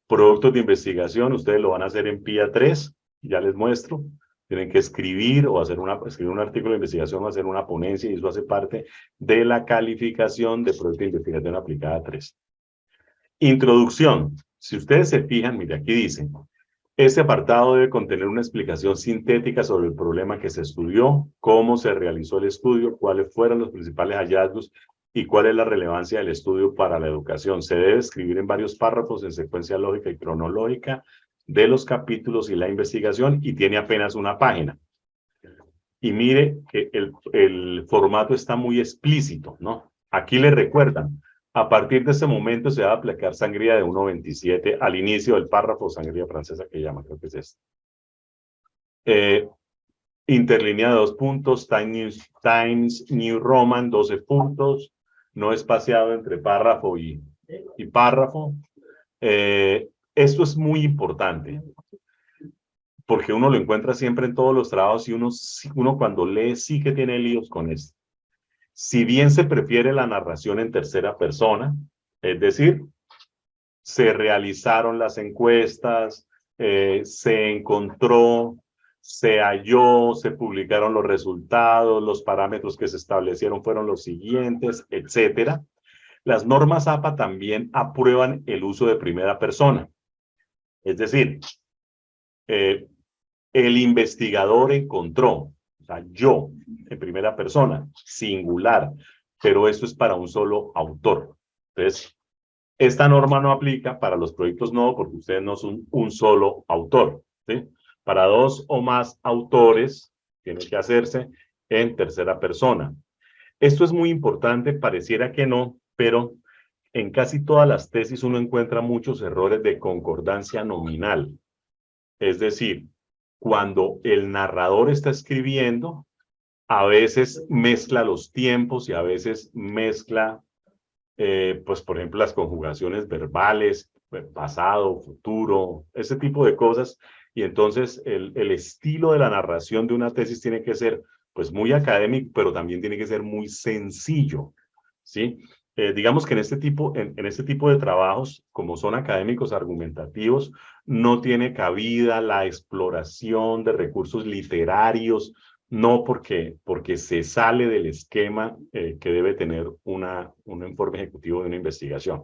Productos de investigación, ustedes lo van a hacer en PIA 3, ya les muestro. Tienen que escribir o escribir un artículo de investigación o hacer una ponencia y eso hace parte de la calificación de producto de investigación aplicada 3. Introducción. Si ustedes se fijan, mire, aquí dice, este apartado debe contener una explicación sintética sobre el problema que se estudió, cómo se realizó el estudio, cuáles fueron los principales hallazgos y cuál es la relevancia del estudio para la educación. Se debe escribir en varios párrafos en secuencia lógica y cronológica de los capítulos y la investigación y tiene apenas una página. Y mire que el formato está muy explícito, ¿no? Aquí le recuerdan, a partir de ese momento se va a aplicar sangría de 1.27 al inicio del párrafo, sangría francesa que llama, creo que es este. Interlínea de 2 puntos, Times New Roman, 12 puntos, no espaciado entre párrafo y párrafo. Esto es muy importante, porque uno lo encuentra siempre en todos los trabajos y uno cuando lee sí que tiene líos con esto. Si bien se prefiere la narración en tercera persona, es decir, se realizaron las encuestas, se encontró, se halló, se publicaron los resultados, los parámetros que se establecieron fueron los siguientes, etcétera. Las normas APA también aprueban el uso de primera persona. Es decir, el investigador encontró, o sea, yo, en primera persona, singular, pero esto es para un solo autor. Entonces, esta norma no aplica para los proyectos no, porque ustedes no son un solo autor, ¿sí? Para 2 o más autores, tiene que hacerse en tercera persona. Esto es muy importante, pareciera que no, pero en casi todas las tesis uno encuentra muchos errores de concordancia nominal. Es decir, cuando el narrador está escribiendo, a veces mezcla los tiempos y a veces mezcla, pues por ejemplo, las conjugaciones verbales, pasado, futuro, ese tipo de cosas. Y entonces el estilo de la narración de una tesis tiene que ser pues muy académico, pero también tiene que ser muy sencillo, ¿sí? Digamos que en este tipo de trabajos, como son académicos argumentativos, no tiene cabida la exploración de recursos literarios, no porque se sale del esquema que debe tener un informe ejecutivo de una investigación.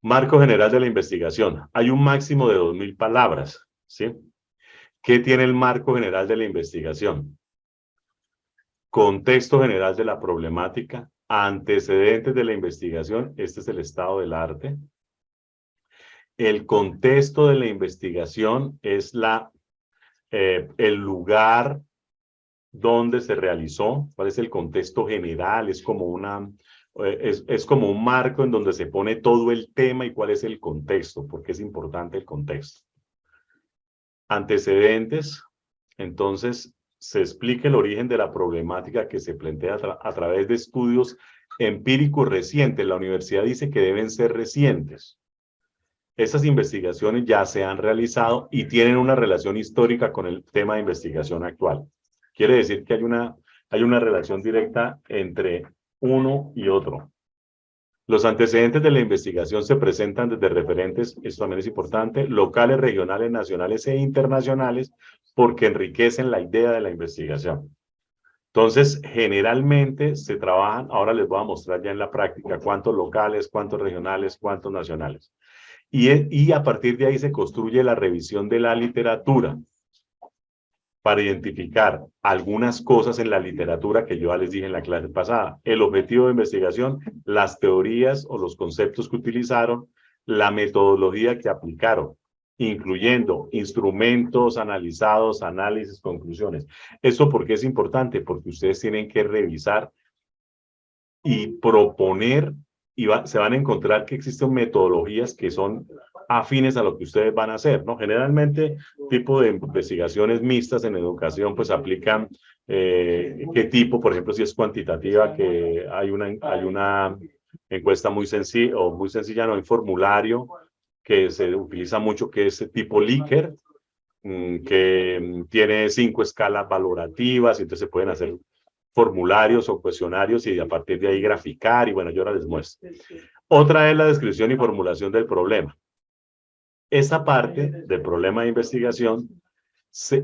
Marco general de la investigación. Hay un máximo de 2.000 palabras, ¿sí? ¿Qué tiene el marco general de la investigación? Contexto general de la problemática, antecedentes de la investigación, este es el estado del arte. El contexto de la investigación es el lugar donde se realizó, cuál es el contexto general, es como un marco en donde se pone todo el tema y cuál es el contexto, porque es importante el contexto. Antecedentes, entonces, se explique el origen de la problemática que se plantea a través de estudios empíricos recientes. La universidad dice que deben ser recientes. Esas investigaciones ya se han realizado y tienen una relación histórica con el tema de investigación actual. Quiere decir que hay una relación directa entre uno y otro. Los antecedentes de la investigación se presentan desde referentes, esto también es importante, locales, regionales, nacionales e internacionales, porque enriquecen la idea de la investigación. Entonces, generalmente se trabajan, ahora les voy a mostrar ya en la práctica, cuántos locales, cuántos regionales, cuántos nacionales. Y a partir de ahí se construye la revisión de la literatura para identificar algunas cosas en la literatura que yo ya les dije en la clase pasada. El objetivo de investigación, las teorías o los conceptos que utilizaron, la metodología que aplicaron, incluyendo instrumentos analizados, análisis, conclusiones. ¿Esto por qué es importante? Porque ustedes tienen que revisar y proponer y se van a encontrar que existen metodologías que son afines a lo que ustedes van a hacer, ¿no? Generalmente, tipo de investigaciones mixtas en educación, pues aplican qué tipo, por ejemplo, si es cuantitativa, que hay una encuesta muy sencilla, o muy sencilla, no, hay formulario que se utiliza mucho, que es tipo Likert, que tiene 5 escalas valorativas, y entonces se pueden hacer formularios o cuestionarios y a partir de ahí graficar, y bueno, yo ahora les muestro. Otra es la descripción y formulación del problema. Esta parte del problema de investigación,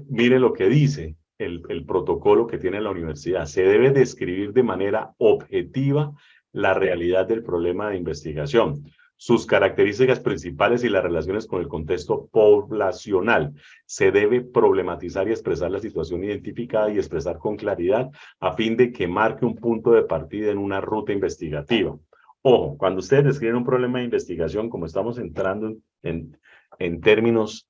mire lo que dice el protocolo que tiene la universidad. Se debe describir de manera objetiva la realidad del problema de investigación, sus características principales y las relaciones con el contexto poblacional. Se debe problematizar y expresar la situación identificada y expresar con claridad a fin de que marque un punto de partida en una ruta investigativa. Ojo, cuando ustedes describen un problema de investigación, como estamos entrando en términos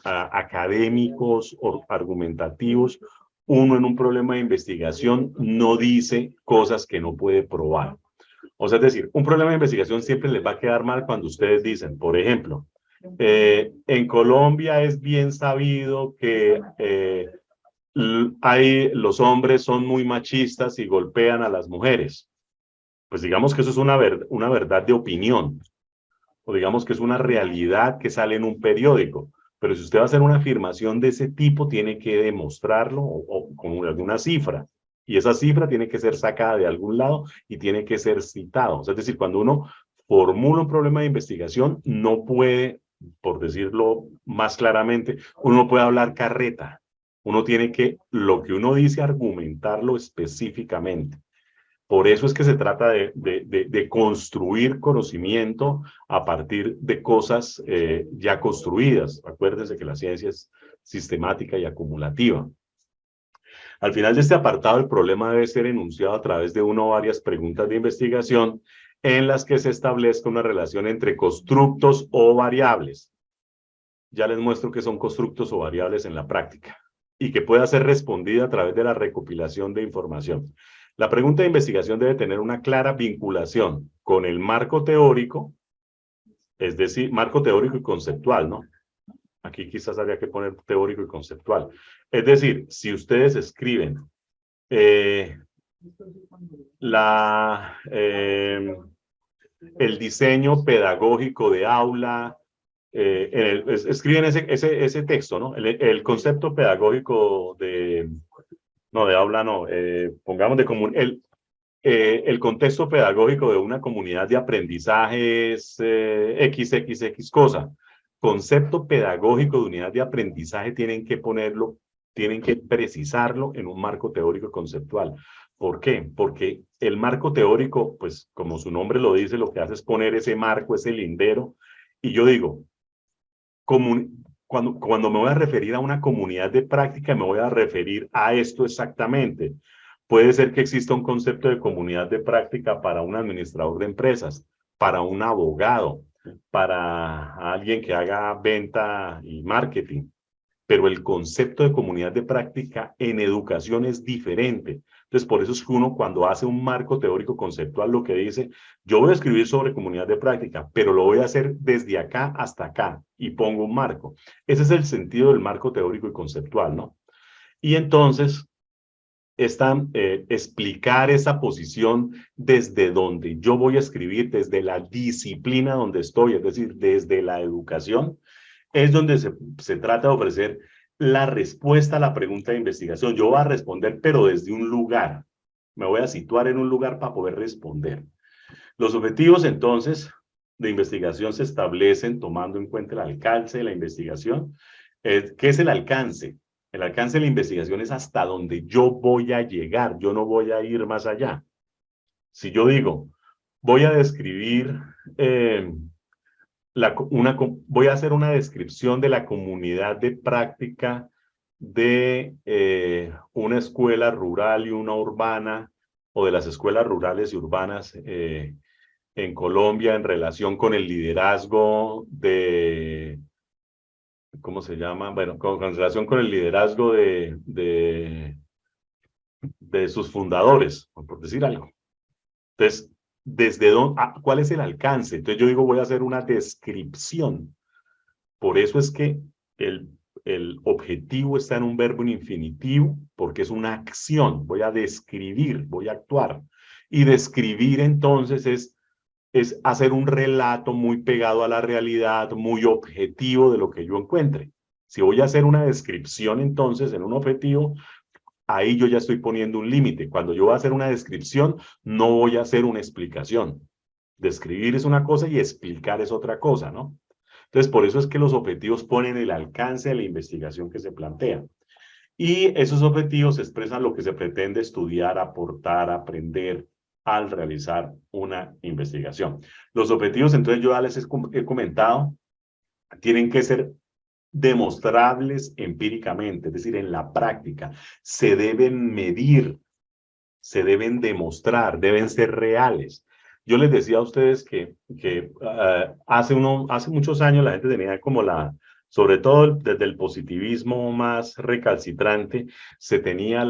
académicos o argumentativos, uno en un problema de investigación no dice cosas que no puede probar. O sea, es decir, un problema de investigación siempre les va a quedar mal cuando ustedes dicen, por ejemplo, en Colombia es bien sabido que los hombres son muy machistas y golpean a las mujeres. Pues digamos que eso es una verdad de opinión, o digamos que es una realidad que sale en un periódico. Pero si usted va a hacer una afirmación de ese tipo, tiene que demostrarlo o con alguna cifra. Y esa cifra tiene que ser sacada de algún lado y tiene que ser citado. O sea, es decir, cuando uno formula un problema de investigación, no puede, por decirlo más claramente, uno no puede hablar carreta. Uno tiene que, lo que uno dice, argumentarlo específicamente. Por eso es que se trata de construir conocimiento a partir de cosas ya construidas. Acuérdense que la ciencia es sistemática y acumulativa. Al final de este apartado, el problema debe ser enunciado a través de una o varias preguntas de investigación en las que se establezca una relación entre constructos o variables. Ya les muestro qué son constructos o variables en la práctica y que pueda ser respondida a través de la recopilación de información. La pregunta de investigación debe tener una clara vinculación con el marco teórico, es decir, marco teórico y conceptual, ¿no? Aquí quizás habría que poner teórico y conceptual. Es decir, si ustedes escriben el diseño pedagógico de aula, escriben ese texto, ¿no? El concepto pedagógico de aula no, pongamos el contexto pedagógico de una comunidad de aprendizajes XXX cosa. Concepto pedagógico de unidad de aprendizaje tienen que ponerlo, tienen que precisarlo en un marco teórico y conceptual. ¿Por qué? Porque el marco teórico, pues como su nombre lo dice, lo que hace es poner ese marco, ese lindero. Y yo digo, cuando me voy a referir a una comunidad de práctica, me voy a referir a esto exactamente. Puede ser que exista un concepto de comunidad de práctica para un administrador de empresas, para un abogado, para alguien que haga venta y marketing. Pero el concepto de comunidad de práctica en educación es diferente. Entonces, por eso es que uno cuando hace un marco teórico conceptual lo que dice, yo voy a escribir sobre comunidad de práctica, pero lo voy a hacer desde acá hasta acá y pongo un marco. Ese es el sentido del marco teórico y conceptual, ¿no? Y entonces, explicar esa posición desde donde yo voy a escribir, desde la disciplina donde estoy, es decir, desde la educación, es donde se trata de ofrecer la respuesta a la pregunta de investigación. Yo voy a responder, pero desde un lugar. Me voy a situar en un lugar para poder responder. Los objetivos, entonces, de investigación se establecen tomando en cuenta el alcance de la investigación. ¿Qué es el alcance? El alcance de la investigación es hasta donde yo voy a llegar. Yo no voy a ir más allá. Si yo digo, voy a describir, voy a hacer una descripción de la comunidad de práctica de una escuela rural y una urbana, o de las escuelas rurales y urbanas en Colombia en relación con el liderazgo de, ¿cómo se llama? Bueno, con relación con el liderazgo de sus fundadores, por decir algo. Entonces, ¿desde dónde, cuál es el alcance? Entonces yo digo, voy a hacer una descripción. Por eso es que el objetivo está en un verbo en infinitivo, porque es una acción. Voy a describir, voy a actuar. Y describir entonces es hacer un relato muy pegado a la realidad, muy objetivo de lo que yo encuentre. Si voy a hacer una descripción entonces en un objetivo, ahí yo ya estoy poniendo un límite. Cuando yo voy a hacer una descripción, no voy a hacer una explicación. Describir es una cosa y explicar es otra cosa, ¿no? Entonces, por eso es que los objetivos ponen el alcance de la investigación que se plantea. Y esos objetivos expresan lo que se pretende estudiar, aportar, aprender al realizar una investigación. Los objetivos, entonces, yo ya les he comentado, tienen que ser demostrables empíricamente, es decir, en la práctica. Se deben medir, se deben demostrar, deben ser reales. Yo les decía a ustedes que hace muchos años la gente tenía como sobre todo desde el positivismo más recalcitrante, se tenía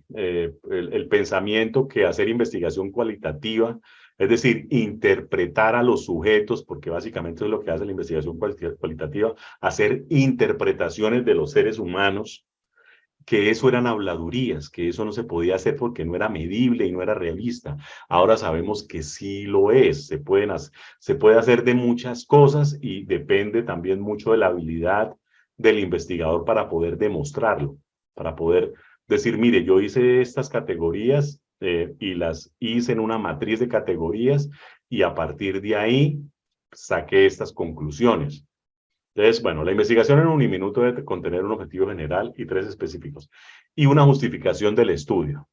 el pensamiento que hacer investigación cualitativa, es decir, interpretar a los sujetos, porque básicamente es lo que hace la investigación cualitativa, hacer interpretaciones de los seres humanos, que eso eran habladurías, que eso no se podía hacer porque no era medible y no era realista. Ahora sabemos que sí lo es, se puede hacer de muchas cosas y depende también mucho de la habilidad del investigador para poder demostrarlo, para poder decir, mire, yo hice estas categorías y las hice en una matriz de categorías y a partir de ahí saqué estas conclusiones. Entonces, bueno, la investigación en un minuto debe contener un objetivo general y 3 específicos. Y una justificación del estudio.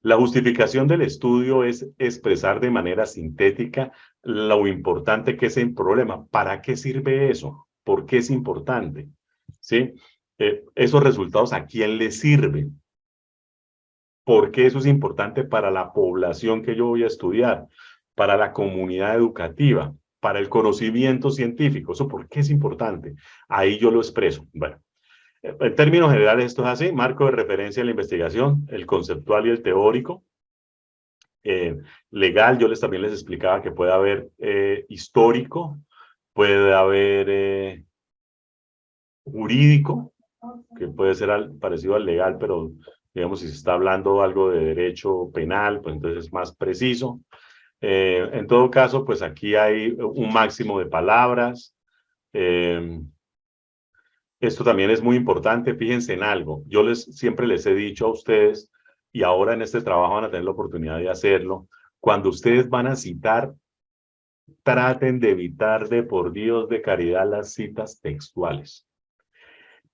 La justificación del estudio es expresar de manera sintética lo importante que es el problema. ¿Para qué sirve eso? ¿Por qué es importante? ¿Sí? Esos resultados, ¿a quién les sirven? ¿Por qué eso es importante para la población que yo voy a estudiar? Para la comunidad educativa, para el conocimiento científico. ¿Eso por qué es importante? Ahí yo lo expreso. Bueno, en términos generales esto es así. Marco de referencia de la investigación, el conceptual y el teórico. Legal, yo también les explicaba que puede haber histórico, puede haber jurídico, que puede ser parecido al legal, pero digamos, si se está hablando algo de derecho penal, pues entonces es más preciso. En todo caso, pues aquí hay un máximo de palabras. Esto también es muy importante. Fíjense en algo. Yo siempre les he dicho a ustedes, y ahora en este trabajo van a tener la oportunidad de hacerlo, cuando ustedes van a citar, traten de evitar de por Dios de caridad las citas textuales.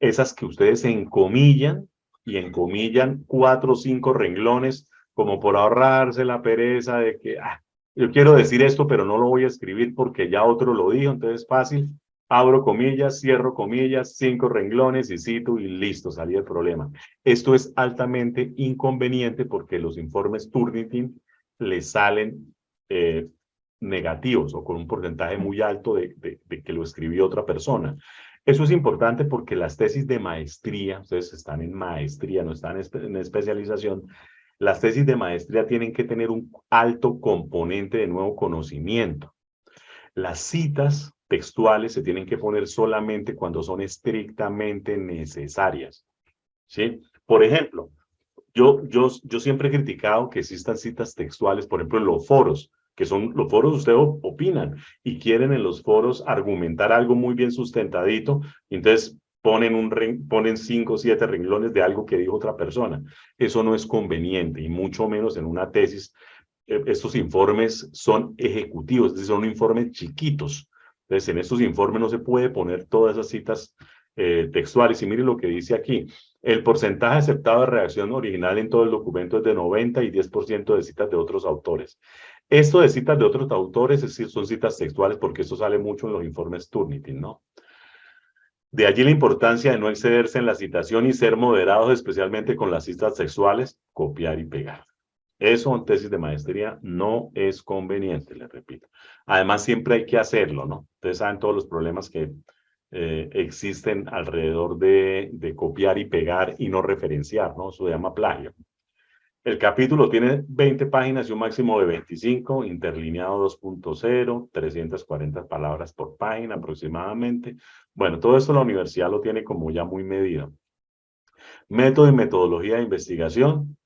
Esas que ustedes encomillan y encomillan 4 o 5 renglones como por ahorrarse la pereza de que yo quiero decir esto pero no lo voy a escribir porque ya otro lo dijo, entonces es fácil, abro comillas, cierro comillas, 5 renglones y cito y listo, salí del problema. Esto es altamente inconveniente porque los informes Turnitin les salen negativos o con un porcentaje muy alto de que lo escribió otra persona. Eso es importante porque las tesis de maestría, ustedes están en maestría, no están en especialización, las tesis de maestría tienen que tener un alto componente de nuevo conocimiento. Las citas textuales se tienen que poner solamente cuando son estrictamente necesarias, ¿sí? Por ejemplo, yo siempre he criticado que existan citas textuales, por ejemplo, en los foros, que son los foros, ustedes opinan y quieren en los foros argumentar algo muy bien sustentadito, y entonces ponen 5 o 7 renglones de algo que dijo otra persona. Eso no es conveniente, y mucho menos en una tesis. Estos informes son ejecutivos, es decir, son informes chiquitos. Entonces, en estos informes no se puede poner todas esas citas textuales. Y mire lo que dice aquí. El porcentaje aceptado de redacción original en todo el documento es de 90 y 10% de citas de otros autores. Esto de citas de otros autores es decir, son citas textuales porque esto sale mucho en los informes Turnitin, ¿no? De allí la importancia de no excederse en la citación y ser moderados, especialmente con las citas textuales, copiar y pegar. Eso en tesis de maestría no es conveniente, les repito. Además, siempre hay que hacerlo, ¿no? Ustedes saben todos los problemas que existen alrededor de copiar y pegar y no referenciar, ¿no? Eso se llama plagio. El capítulo tiene 20 páginas y un máximo de 25, interlineado 2.0, 340 palabras por página aproximadamente. Bueno, todo esto la universidad lo tiene como ya muy medido. Método y metodología de investigación.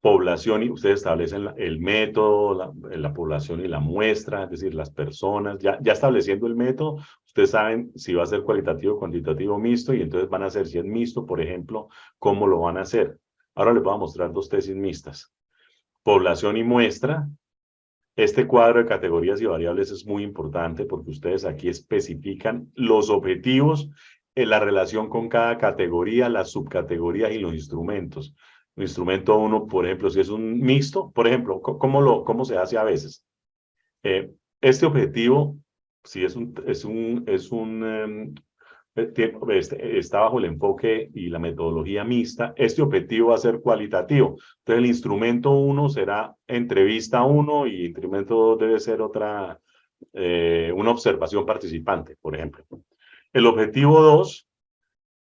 Población, y ustedes establecen el método, la población y la muestra, es decir, las personas, ya estableciendo el método, ustedes saben si va a ser cualitativo, cuantitativo, mixto, y entonces van a hacer, si es mixto, por ejemplo, cómo lo van a hacer. Ahora les voy a mostrar 2 tesis mixtas. Población y muestra. Este cuadro de categorías y variables es muy importante porque ustedes aquí especifican los objetivos, la relación con cada categoría, las subcategorías y los instrumentos. El instrumento 1, por ejemplo, si es un mixto, por ejemplo, ¿cómo se hace a veces? Este objetivo, si está bajo el enfoque y la metodología mixta, este objetivo va a ser cualitativo. Entonces, el instrumento 1 será entrevista 1 y el instrumento 2 debe ser una observación participante, por ejemplo. El objetivo 2,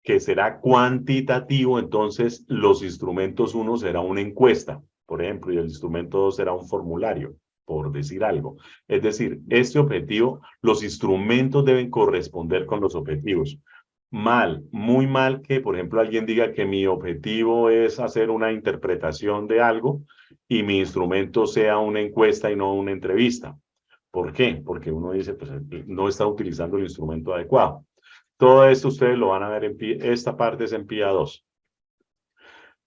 que será cuantitativo, entonces los instrumentos 1 será una encuesta, por ejemplo, y el instrumento 2 será un formulario, por decir algo. Es decir, este objetivo, los instrumentos deben corresponder con los objetivos. Mal, muy mal que, por ejemplo, alguien diga que mi objetivo es hacer una interpretación de algo y mi instrumento sea una encuesta y no una entrevista. ¿Por qué? Porque uno dice, pues no está utilizando el instrumento adecuado. Todo esto ustedes lo van a ver en esta parte es en PIA 2.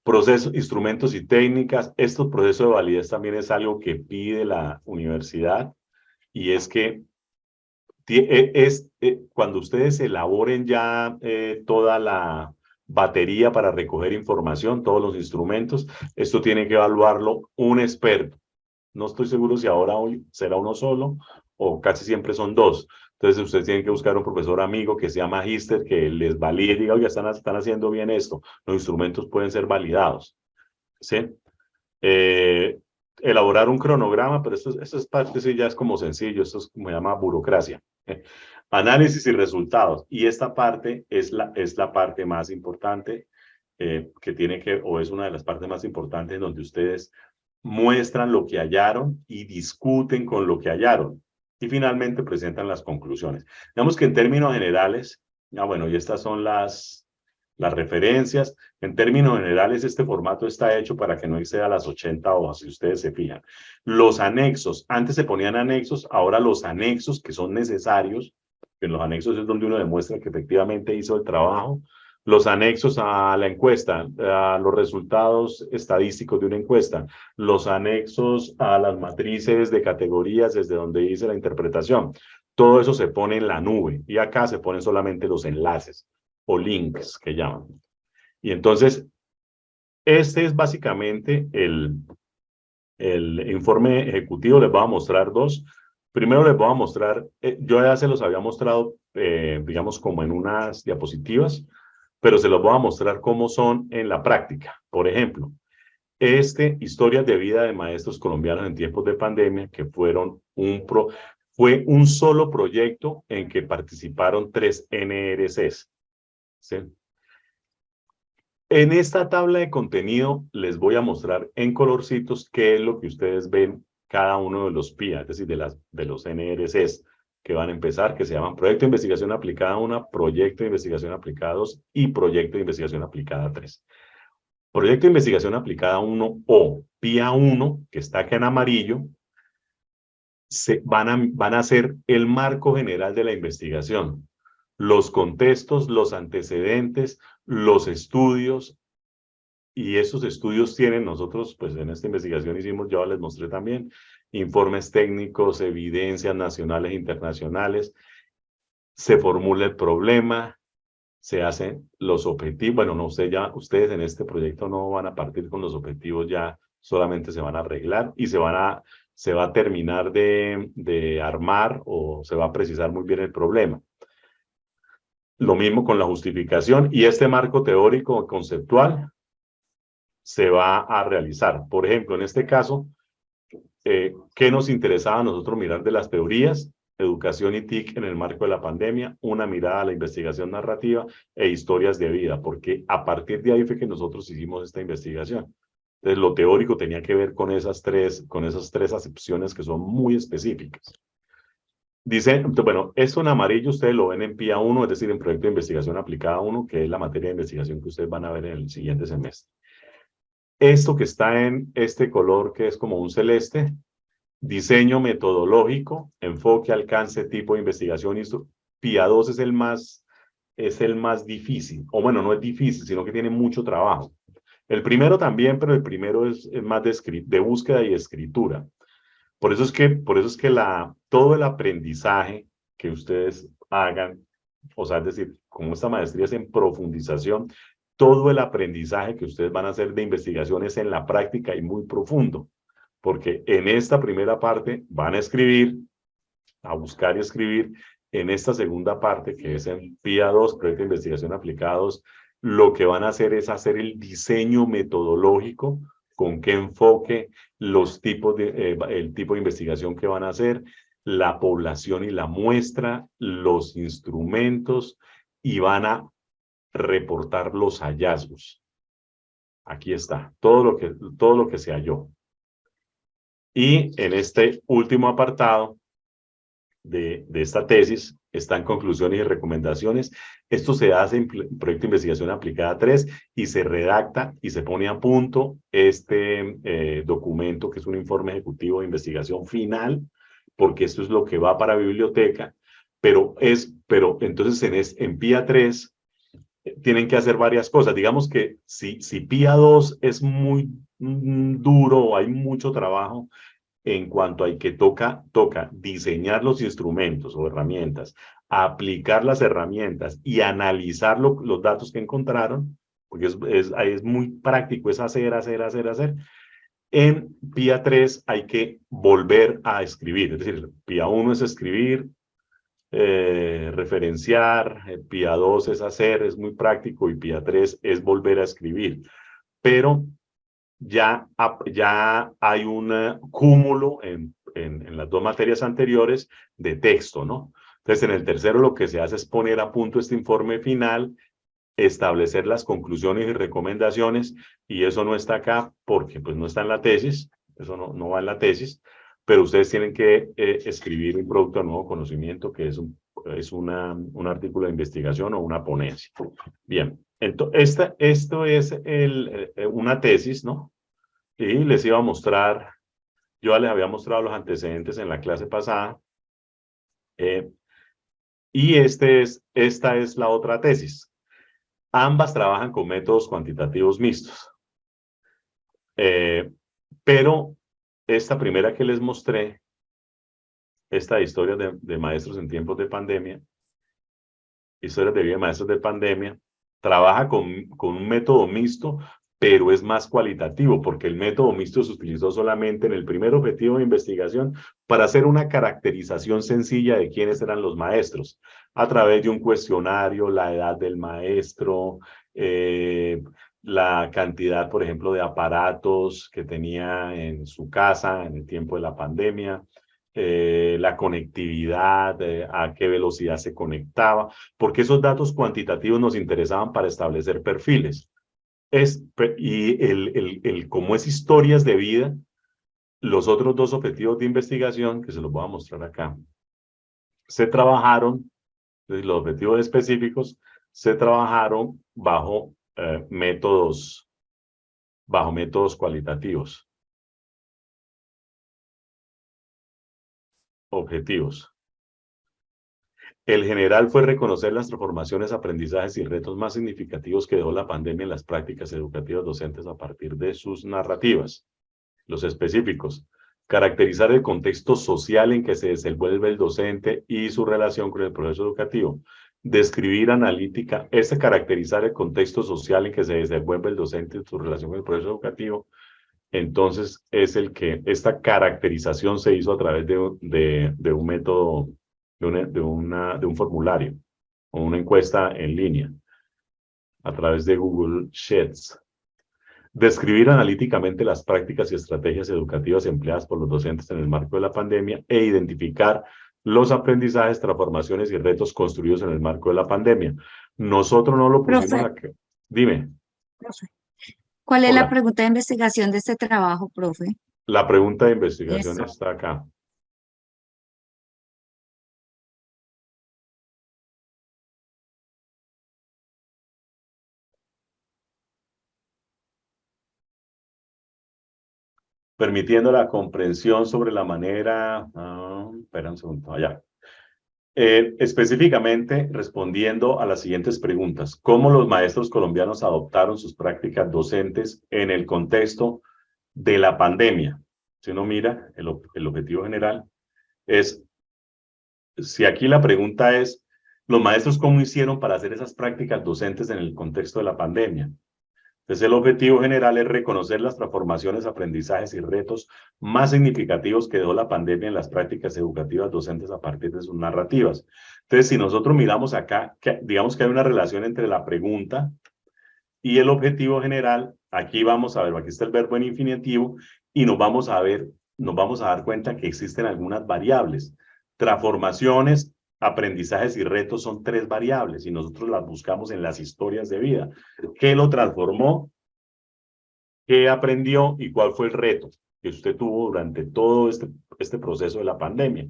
Procesos, instrumentos y técnicas. Estos procesos de validez también es algo que pide la universidad y es que cuando ustedes elaboren ya toda la batería para recoger información, todos los instrumentos, esto tiene que evaluarlo un experto. No estoy seguro si ahora hoy será uno solo o casi siempre son 2. Entonces, ustedes tienen que buscar un profesor amigo que sea magíster, que les valide y diga, oye, están haciendo bien esto. Los instrumentos pueden ser validados. ¿Sí? Elaborar un cronograma, pero esto es parte, sí, ya es como sencillo, esto es como se llama burocracia. Análisis y resultados. Y esta parte es la parte más importante que tiene que, o es una de las partes más importantes donde ustedes muestran lo que hallaron y discuten con lo que hallaron. Y finalmente presentan las conclusiones. Digamos que en términos generales, bueno, y estas son las referencias. En términos generales, este formato está hecho para que no exceda las 80 hojas, si ustedes se fijan. Los anexos, antes se ponían anexos, ahora los anexos que son necesarios, en los anexos es donde uno demuestra que efectivamente hizo el trabajo, los anexos a la encuesta, a los resultados estadísticos de una encuesta, los anexos a las matrices de categorías desde donde hice la interpretación. Todo eso se pone en la nube y acá se ponen solamente los enlaces o links que llaman. Y entonces, este es básicamente el informe ejecutivo. Les voy a mostrar 2. Primero les voy a mostrar, yo ya se los había mostrado, digamos, como en unas diapositivas, pero se los voy a mostrar cómo son en la práctica. Por ejemplo, historias de vida de maestros colombianos en tiempos de pandemia, que fue un solo proyecto en que participaron 3 NRCs. ¿Sí? En esta tabla de contenido les voy a mostrar en colorcitos qué es lo que ustedes ven cada uno de los PIA, es decir, de los NRCs, que van a empezar, que se llaman Proyecto de Investigación Aplicada 1, Proyecto de Investigación Aplicada 2 y Proyecto de Investigación Aplicada 3. Proyecto de Investigación Aplicada 1 o PIA 1, que está acá en amarillo, van a ser el marco general de la investigación. Los contextos, los antecedentes, los estudios, y esos estudios tienen, nosotros pues en esta investigación hicimos, ya les mostré también, informes técnicos, evidencias nacionales e internacionales, se formula el problema, se hacen los objetivos, bueno, no, ustedes en este proyecto no van a partir con los objetivos, ya solamente se van a arreglar y se va a terminar de armar o se va a precisar muy bien el problema. Lo mismo con la justificación y este marco teórico conceptual se va a realizar. Por ejemplo, en este caso, ¿qué nos interesaba a nosotros mirar de las teorías? Educación y TIC en el marco de la pandemia, una mirada a la investigación narrativa e historias de vida, porque a partir de ahí fue que nosotros hicimos esta investigación. Entonces, lo teórico tenía que ver con esas tres acepciones que son muy específicas. Dice, bueno, esto en amarillo ustedes lo ven en PIA 1, es decir, en Proyecto de Investigación Aplicada 1, que es la materia de investigación que ustedes van a ver en el siguiente semestre. Esto que está en este color que es como un celeste, diseño metodológico, enfoque, alcance, tipo de investigación. PIA 2 es el más difícil, o bueno, no es difícil, sino que tiene mucho trabajo. El primero también, pero el primero es más de búsqueda y escritura. Por eso es que todo el aprendizaje que ustedes hagan, o sea, es decir, como esta maestría es en profundización, todo el aprendizaje que ustedes van a hacer de investigación es en la práctica y muy profundo, porque en esta primera parte van a escribir, a buscar y escribir, en esta segunda parte, que es en PIA 2, Proyecto de Investigación Aplicados, lo que van a hacer es hacer el diseño metodológico, con qué enfoque, el tipo de investigación que van a hacer, la población y la muestra, los instrumentos, y van a reportar los hallazgos. Aquí está, todo lo que se halló. Y en este último apartado de esta tesis están conclusiones y recomendaciones. Esto se hace en Proyecto de Investigación Aplicada 3 y se redacta y se pone a punto este documento que es un informe ejecutivo de investigación final, porque esto es lo que va para biblioteca, pero entonces en PIA 3 tienen que hacer varias cosas. Digamos que si PIA 2 es muy duro, hay mucho trabajo en cuanto a que toca diseñar los instrumentos o herramientas, aplicar las herramientas y analizar los datos que encontraron, porque es muy práctico, es hacer. En PIA 3 hay que volver a escribir, es decir, PIA 1 es escribir, referenciar, PIA 2 es hacer, es muy práctico, y PIA 3 es volver a escribir. Pero ya hay un cúmulo en las dos materias anteriores de texto, ¿no? Entonces, en el tercero lo que se hace es poner a punto este informe final, establecer las conclusiones y recomendaciones, y eso no está acá porque pues no está en la tesis, eso no va en la tesis, pero ustedes tienen que escribir un producto de nuevo conocimiento, que es un artículo de investigación o una ponencia. Bien, entonces esto es una tesis, ¿no? Y les iba a mostrar, yo ya les había mostrado los antecedentes en la clase pasada, y esta es la otra tesis. Ambas trabajan con métodos cuantitativos mixtos. Pero esta primera que les mostré, esta historia de maestros en tiempos de pandemia, historias de vida de maestros de pandemia, trabaja con un método mixto, pero es más cualitativo, porque el método mixto se utilizó solamente en el primer objetivo de investigación para hacer una caracterización sencilla de quiénes eran los maestros, a través de un cuestionario, la edad del maestro, la cantidad, por ejemplo, de aparatos que tenía en su casa en el tiempo de la pandemia, la conectividad, a qué velocidad se conectaba, porque esos datos cuantitativos nos interesaban para establecer perfiles. Como es historias de vida, los otros dos objetivos de investigación, que se los voy a mostrar acá, se trabajaron, los objetivos específicos se trabajaron bajo métodos cualitativos. Objetivos. El general fue reconocer las transformaciones, aprendizajes y retos más significativos que dejó la pandemia en las prácticas educativas docentes a partir de sus narrativas. Los específicos. Caracterizar el contexto social en que se desenvuelve el docente y su relación con el proceso educativo. Describir caracterizar el contexto social en que se desenvuelve el docente y su relación con el proceso educativo. Entonces, esta caracterización se hizo a través de un método, de un formulario o una encuesta en línea, a través de Google Sheets. Describir analíticamente las prácticas y estrategias educativas empleadas por los docentes en el marco de la pandemia e identificar los aprendizajes, transformaciones y retos construidos en el marco de la pandemia. Nosotros no lo pusimos Profe. aquí. Dime. Profe, ¿cuál es la Hola. pregunta de investigación de este trabajo, profe? La pregunta de investigación Eso. está acá. Permitiendo la comprensión sobre la manera... espera un segundo, allá. Específicamente respondiendo a las siguientes preguntas. ¿Cómo los maestros colombianos adoptaron sus prácticas docentes en el contexto de la pandemia? Si uno mira, el objetivo general es, si aquí la pregunta es, ¿los maestros cómo hicieron para hacer esas prácticas docentes en el contexto de la pandemia? Entonces, el objetivo general es reconocer las transformaciones, aprendizajes y retos más significativos que dejó la pandemia en las prácticas educativas docentes a partir de sus narrativas. Entonces, si nosotros miramos acá, digamos que hay una relación entre la pregunta y el objetivo general, aquí vamos a ver, aquí está el verbo en infinitivo, y nos vamos a dar cuenta que existen algunas variables. Transformaciones, aprendizajes y retos son 3 variables y nosotros las buscamos en las historias de vida. ¿Qué lo transformó? ¿Qué aprendió y cuál fue el reto que usted tuvo durante todo este proceso de la pandemia?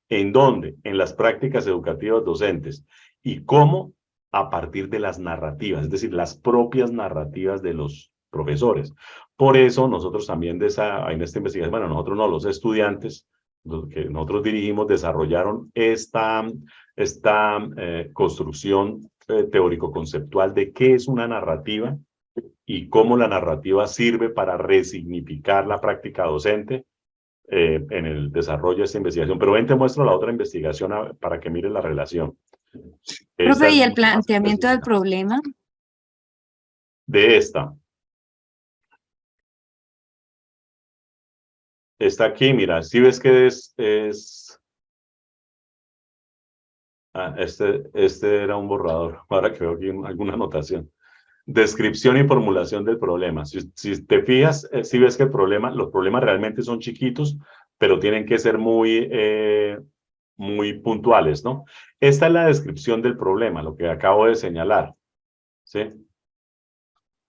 ¿En dónde? En las prácticas educativas docentes. ¿Y cómo? A partir de las narrativas, es decir, las propias narrativas de los profesores. Por eso nosotros también en esta investigación, bueno, nosotros no, los estudiantes, los que nosotros dirigimos, desarrollaron esta construcción teórico-conceptual de qué es una narrativa y cómo la narrativa sirve para resignificar la práctica docente en el desarrollo de esta investigación. Pero ven, te muestro la otra investigación para que mires la relación. Esta Profe, es ¿y el mucho más planteamiento del específica. problema? De esta. Está aquí, mira, si ves que este era un borrador, ahora que veo aquí alguna anotación. Descripción y formulación del problema. Si te fijas, si ves que los problemas realmente son chiquitos, pero tienen que ser muy puntuales, ¿no? Esta es la descripción del problema, lo que acabo de señalar, ¿sí?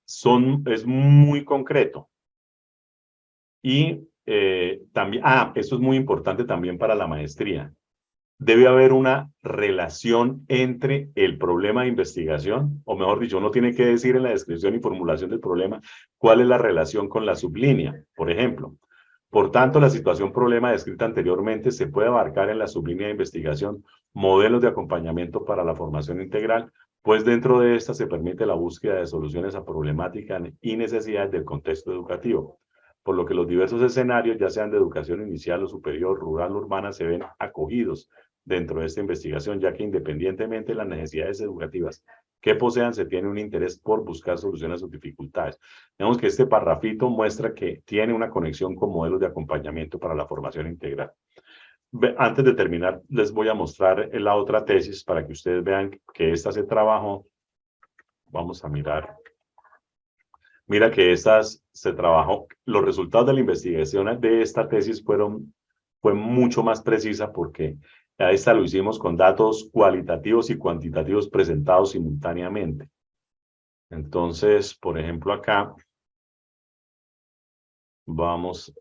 Es muy concreto. Y también, esto es muy importante también para la maestría. Debe haber una relación entre el problema de investigación, o mejor dicho, uno tiene que decir en la descripción y formulación del problema cuál es la relación con la sublínea, por ejemplo. Por tanto, la situación problema descrita anteriormente se puede abarcar en la sublínea de investigación modelos de acompañamiento para la formación integral, pues dentro de esta se permite la búsqueda de soluciones a problemáticas y necesidades del contexto educativo, por lo que los diversos escenarios, ya sean de educación inicial o superior, rural o urbana, se ven acogidos dentro de esta investigación, ya que independientemente de las necesidades educativas que posean, se tiene un interés por buscar soluciones a sus dificultades. Vemos que este parrafito muestra que tiene una conexión con modelos de acompañamiento para la formación integral. Antes de terminar, les voy a mostrar la otra tesis para que ustedes vean que esta se trabajó. Vamos a mirar. Mira que se trabajó. Los resultados de la investigación de esta tesis fue mucho más precisa porque a esta lo hicimos con datos cualitativos y cuantitativos presentados simultáneamente. Entonces, por ejemplo, acá vamos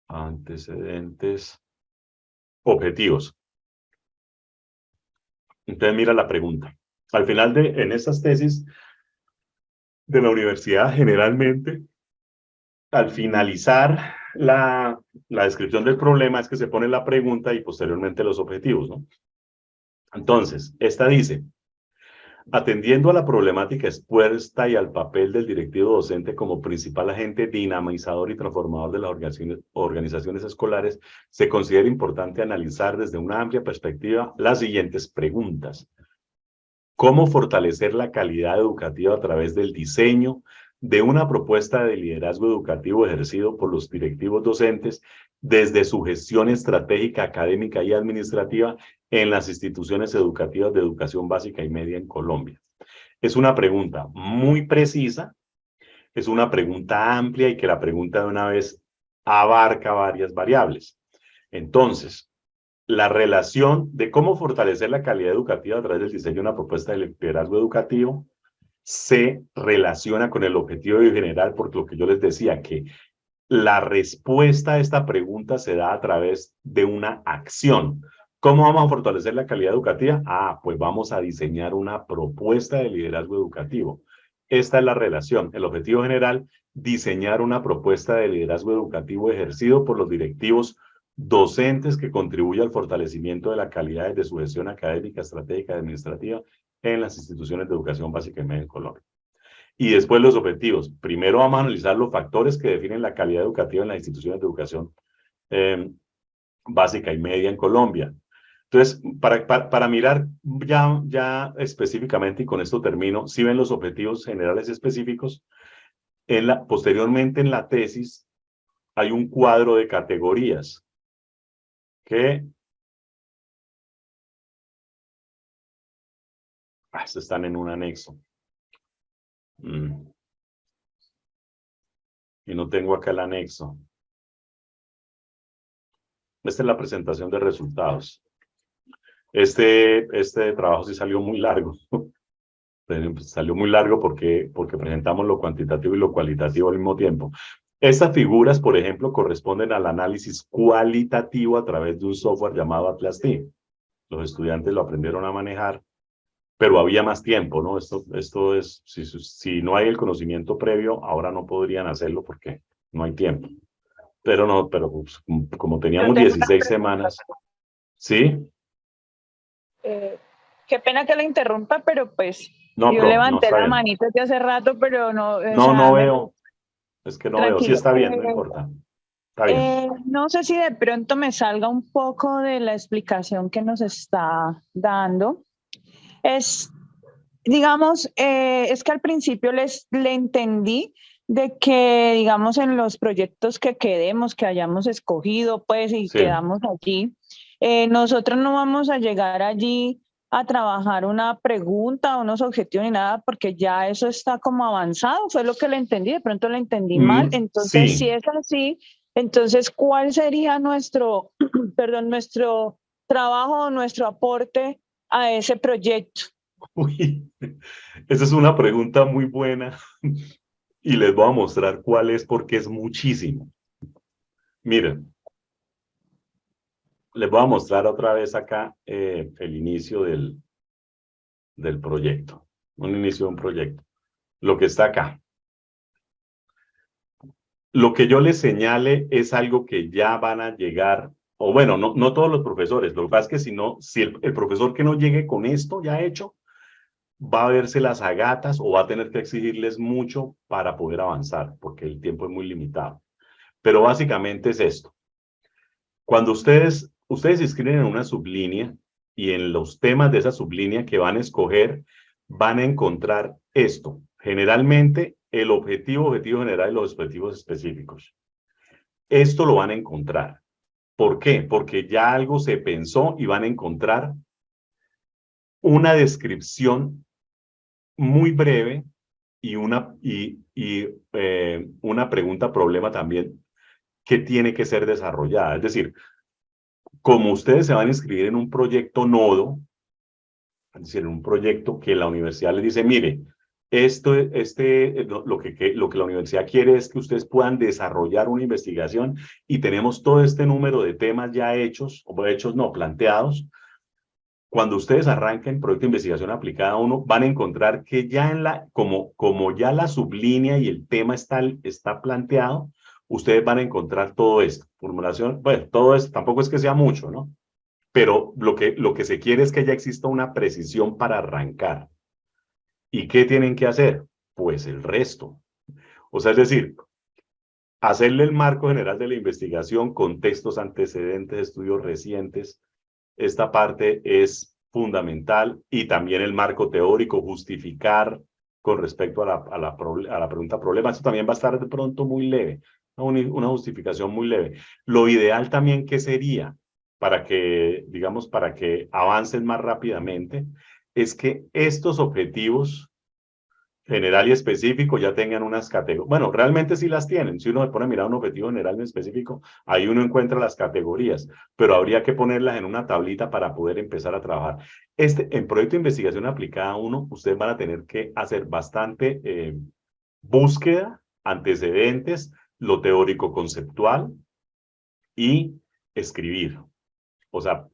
a antecedentes, objetivos. Entonces mira la pregunta. Al final en estas tesis de la universidad, generalmente, al finalizar la descripción del problema es que se pone la pregunta y posteriormente los objetivos, ¿no? Entonces, esta dice, atendiendo a la problemática expuesta y al papel del directivo docente como principal agente dinamizador y transformador de las organizaciones escolares, se considera importante analizar desde una amplia perspectiva las siguientes preguntas. ¿Cómo fortalecer la calidad educativa a través del diseño de una propuesta de liderazgo educativo ejercido por los directivos docentes desde su gestión estratégica, académica y administrativa en las instituciones educativas de educación básica y media en Colombia? Es una pregunta muy precisa, es una pregunta amplia y que la pregunta de una vez abarca varias variables. Entonces, la relación de cómo fortalecer la calidad educativa a través del diseño de una propuesta de liderazgo educativo se relaciona con el objetivo general, porque lo que yo les decía, que la respuesta a esta pregunta se da a través de una acción. ¿Cómo vamos a fortalecer la calidad educativa? Pues vamos a diseñar una propuesta de liderazgo educativo. Esta es la relación. El objetivo general, diseñar una propuesta de liderazgo educativo ejercido por los directivos docentes que contribuye al fortalecimiento de la calidad de su gestión académica, estratégica y administrativa en las instituciones de educación básica y media en Colombia. Y después los objetivos. Primero vamos a analizar los factores que definen la calidad educativa en las instituciones de educación básica y media en Colombia. Entonces, para mirar ya específicamente, y con esto termino, si ven los objetivos generales específicos, posteriormente en la tesis hay un cuadro de categorías que están en un anexo. Y no tengo acá el anexo. Esta es la presentación de resultados. Este trabajo sí salió muy largo. Salió muy largo porque presentamos lo cuantitativo y lo cualitativo al mismo tiempo. Estas figuras, por ejemplo, corresponden al análisis cualitativo a través de un software llamado Atlas T. Los estudiantes lo aprendieron a manejar, pero había más tiempo, ¿no? Esto es, si no hay el conocimiento previo, ahora no podrían hacerlo porque no hay tiempo. Pero pues, como teníamos 16 semanas, ¿sí? Qué pena que la interrumpa, pero pues no, yo prof, levanté no, la manito de hace rato, pero no. No veo. Es que no veo. Sí Tranquilo. está bien, no importa. Está bien. No sé si de pronto me salga un poco de la explicación que nos está dando. Digamos, es que al principio le entendí de que, digamos, en los proyectos que hayamos escogido, pues, y Sí. quedamos allí, nosotros no vamos a llegar allí a trabajar una pregunta, unos objetivos ni nada, porque ya eso está como avanzado, fue lo que le entendí, de pronto le entendí mal. Entonces, sí. si es así, entonces, ¿cuál sería nuestro, nuestro trabajo, nuestro aporte a ese proyecto? Uy, esa es una pregunta muy buena y les voy a mostrar cuál es porque es muchísimo. Miren, les voy a mostrar otra vez acá el inicio del proyecto, un inicio de un proyecto, lo que está acá. Lo que yo les señale es algo que ya van a llegar, o bueno, no todos los profesores, lo que pasa es que si el profesor que no llegue con esto ya hecho, va a verse las agatas o va a tener que exigirles mucho para poder avanzar, porque el tiempo es muy limitado. Pero básicamente es esto. Cuando ustedes se inscriben en una sublínea y en los temas de esa sublínea que van a escoger, van a encontrar esto. Generalmente el objetivo general y los objetivos específicos. Esto lo van a encontrar. ¿Por qué? Porque ya algo se pensó y van a encontrar una descripción muy breve y una pregunta problema también que tiene que ser desarrollada. Es decir, como ustedes se van a inscribir en un proyecto nodo, es decir, en un proyecto que la universidad les dice, mire, lo que la universidad quiere es que ustedes puedan desarrollar una investigación y tenemos todo este número de temas ya hechos, o hechos no, planteados. cuando ustedes arranquen proyecto de investigación aplicada 1, van a encontrar que ya como ya la sublínea y el tema está planteado, ustedes van a encontrar todo esto. Formulación, bueno, todo esto tampoco es que sea mucho, ¿no? Pero lo que se quiere es que ya exista una precisión para arrancar. ¿Y qué tienen que hacer? Pues el resto. O sea, es decir, hacerle el marco general de la investigación, contextos, antecedentes, estudios recientes. Esta parte es fundamental y también el marco teórico, justificar con respecto a la pregunta problema. Esto también va a estar de pronto muy leve, una justificación muy leve. Lo ideal también que sería para que, digamos, para que avancen más rápidamente, es que estos objetivos general y específico ya tengan unas categorías. Bueno, realmente sí las tienen. Si uno se pone a mirar un objetivo general y específico, ahí uno encuentra las categorías, pero habría que ponerlas en una tablita para poder empezar a trabajar. En proyecto de investigación aplicada 1, ustedes van a tener que hacer bastante búsqueda, antecedentes, lo teórico conceptual y escribir. O sea,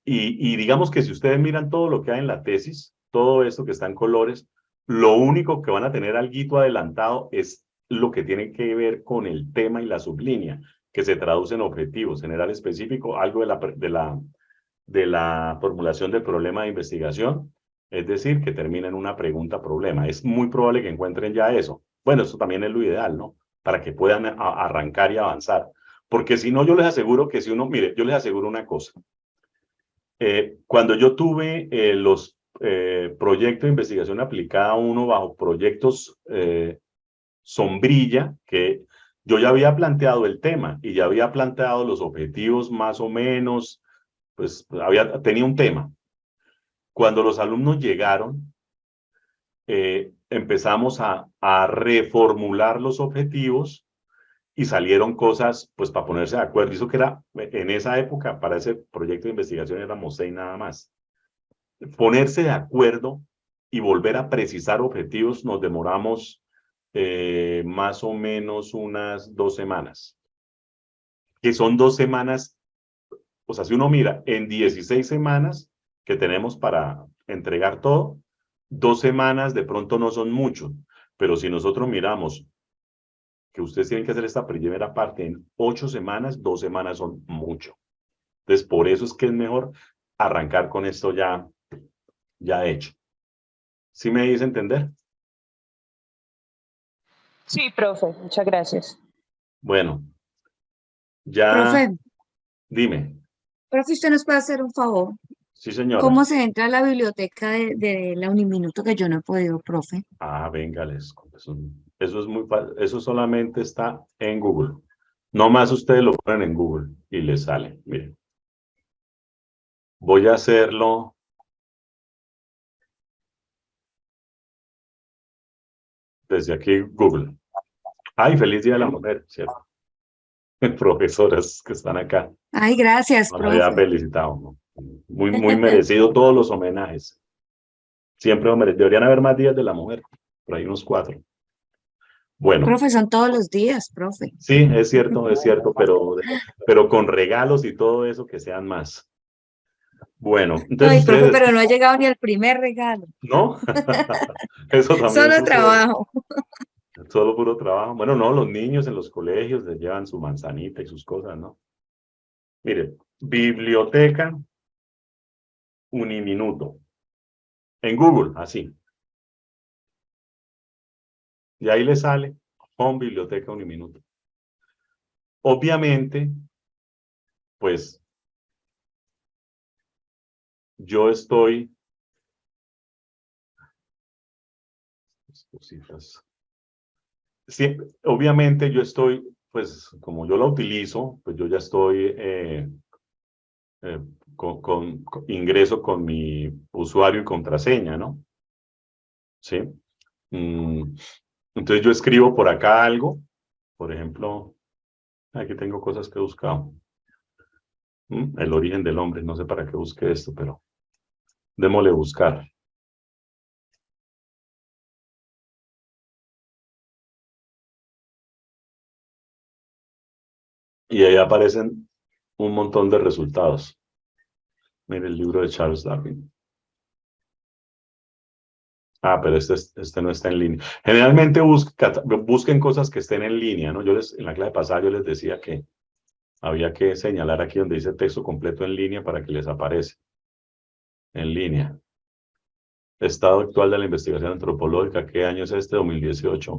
y digamos que si ustedes miran todo lo que hay en la tesis, todo esto que está en colores, lo único que van a tener alguito adelantado es lo que tiene que ver con el tema y la sublínea, que se traduce en objetivos, general específico, algo de la formulación del problema de investigación, es decir, que termina en una pregunta-problema. Es muy probable que encuentren ya eso. Bueno, eso también es lo ideal, ¿no? Para que puedan arrancar y avanzar. Porque si no, yo les aseguro que si uno, mire, yo les aseguro una cosa. Cuando yo tuve los proyectos de investigación aplicada 1 bajo proyectos sombrilla, que yo ya había planteado el tema y ya había planteado los objetivos más o menos, pues tenía un tema. Cuando los alumnos llegaron, empezamos a reformular los objetivos y salieron cosas, pues, para ponerse de acuerdo. Y eso que era, en esa época, para ese proyecto de investigación éramos 6 nada más. Ponerse de acuerdo y volver a precisar objetivos nos demoramos más o menos unas 2 semanas. Que son 2 semanas, o sea, si uno mira, en 16 semanas que tenemos para entregar todo, 2 semanas de pronto no son mucho, pero si nosotros miramos que ustedes tienen que hacer esta primera parte en 8 semanas, 2 semanas son mucho. Entonces, por eso es que es mejor arrancar con esto ya hecho. ¿Sí me dice entender? Sí, profe, muchas gracias. Bueno, ya Profe, dime. profe, usted nos puede hacer un favor. Sí, señora. ¿Cómo se entra a la biblioteca de la Uniminuto que yo no he podido, profe? Ah, venga, eso es muy fácil. Eso solamente está en Google. No más ustedes lo ponen en Google y les sale. Miren. Voy a hacerlo. Desde aquí, Google. Ay, feliz Día de la Mujer, ¿cierto? Profesoras que están acá. Ay, gracias, Nos había profe. felicitado, ¿no? Muy merecido todos los homenajes. Siempre deberían haber más días de la mujer, por ahí unos 4. Bueno, Profe, son todos los días, profe. sí, es cierto, pero con regalos y todo eso que sean más. Bueno, entonces Ay, profe, ustedes, pero no ha llegado ni el primer regalo. ¿no? Eso también Solo sucede. trabajo. Solo puro trabajo. Bueno, no, los niños en los colegios les llevan su manzanita y sus cosas, ¿no? Mire, biblioteca Uniminuto. En Google, así. Y ahí le sale Home Biblioteca Uniminuto. Obviamente, pues, yo estoy... Cifras. Sí, obviamente yo estoy, pues, como yo la utilizo, pues yo ya estoy eh, ingreso con mi usuario y contraseña, ¿no? Sí. Entonces yo escribo por acá algo, por ejemplo, aquí tengo cosas que he buscado. El origen del hombre, no sé para qué busqué esto, pero démosle buscar. Y ahí aparecen un montón de resultados. Mire el libro de Charles Darwin. Ah, pero este no está en línea. Generalmente busquen cosas que estén en línea, ¿no? En la clase pasada yo les decía que había que señalar aquí donde dice texto completo en línea para que les aparece. En línea. Estado actual de la investigación antropológica. ¿Qué año es este? 2018.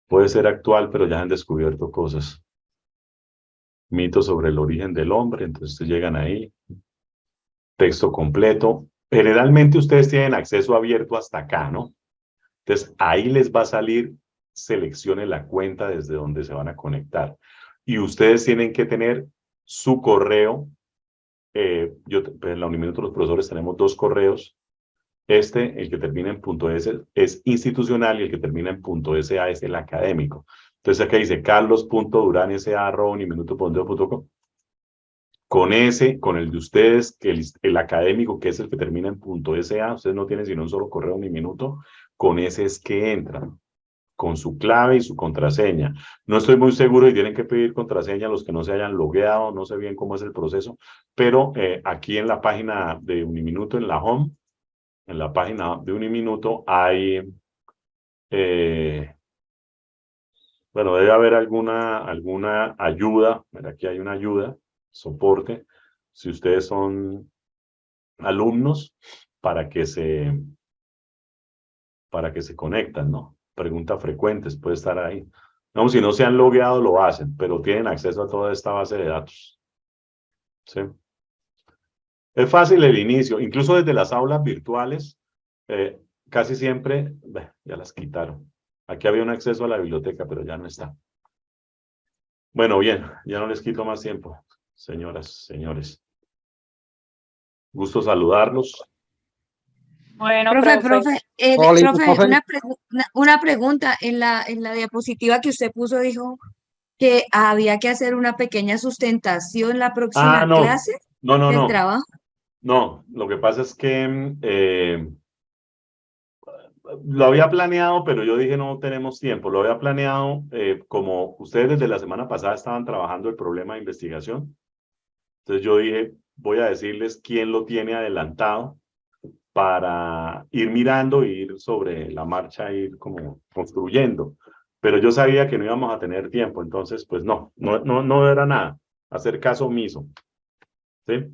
Puede ser actual, pero ya han descubierto cosas. Mitos sobre el origen del hombre. Entonces llegan ahí. Texto completo. Generalmente ustedes tienen acceso abierto hasta acá, ¿no? Entonces ahí les va a salir, seleccione la cuenta desde donde se van a conectar. Y ustedes tienen que tener su correo. En la Uniminuto los profesores tenemos 2 correos. El que termina en .s es institucional y el que termina en .sa es el académico. Entonces acá dice carlos.duran.sa@uniminuto.com. Con el de ustedes, que el académico, que es el que termina en .sa, ustedes no tienen sino un solo correo Uniminuto, con ese es que entran, con su clave y su contraseña. No estoy muy seguro y tienen que pedir contraseña a los que no se hayan logueado, no sé bien cómo es el proceso, pero aquí en la página de Uniminuto, en la home, en la página de Uniminuto hay, bueno, debe haber alguna ayuda. Mira, aquí hay una ayuda, soporte, si ustedes son alumnos, para que se conectan, ¿no? Preguntas frecuentes, puede estar ahí. No, si no se han logueado, lo hacen, pero tienen acceso a toda esta base de datos. ¿Sí? Es fácil el inicio, incluso desde las aulas virtuales, casi siempre, ya las quitaron. Aquí había un acceso a la biblioteca, pero ya no está. Bueno, bien, ya no les quito más tiempo, señoras, señores. Gusto saludarlos. Bueno, Profe, profe. una pregunta. En la diapositiva que usted puso dijo que había que hacer una pequeña sustentación la próxima No, clase del no. trabajo. No, lo que pasa es que lo había planeado, pero yo dije no tenemos tiempo. Lo había planeado como ustedes desde la semana pasada estaban trabajando el problema de investigación. Entonces yo dije, voy a decirles quién lo tiene adelantado para ir mirando, ir sobre la marcha, ir como construyendo. Pero yo sabía que no íbamos a tener tiempo, entonces pues no era nada. Hacer caso omiso. ¿Sí?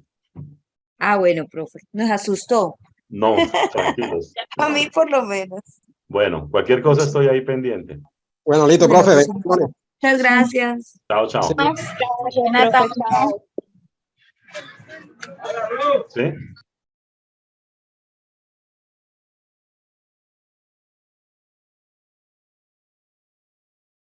Ah, bueno, profe, nos asustó. No, tranquilos. A mí por lo menos. Bueno, cualquier cosa estoy ahí pendiente. Bueno, listo, Bueno, profe. muchas gracias. Chao, chao. Profe, chao. ¿Sí?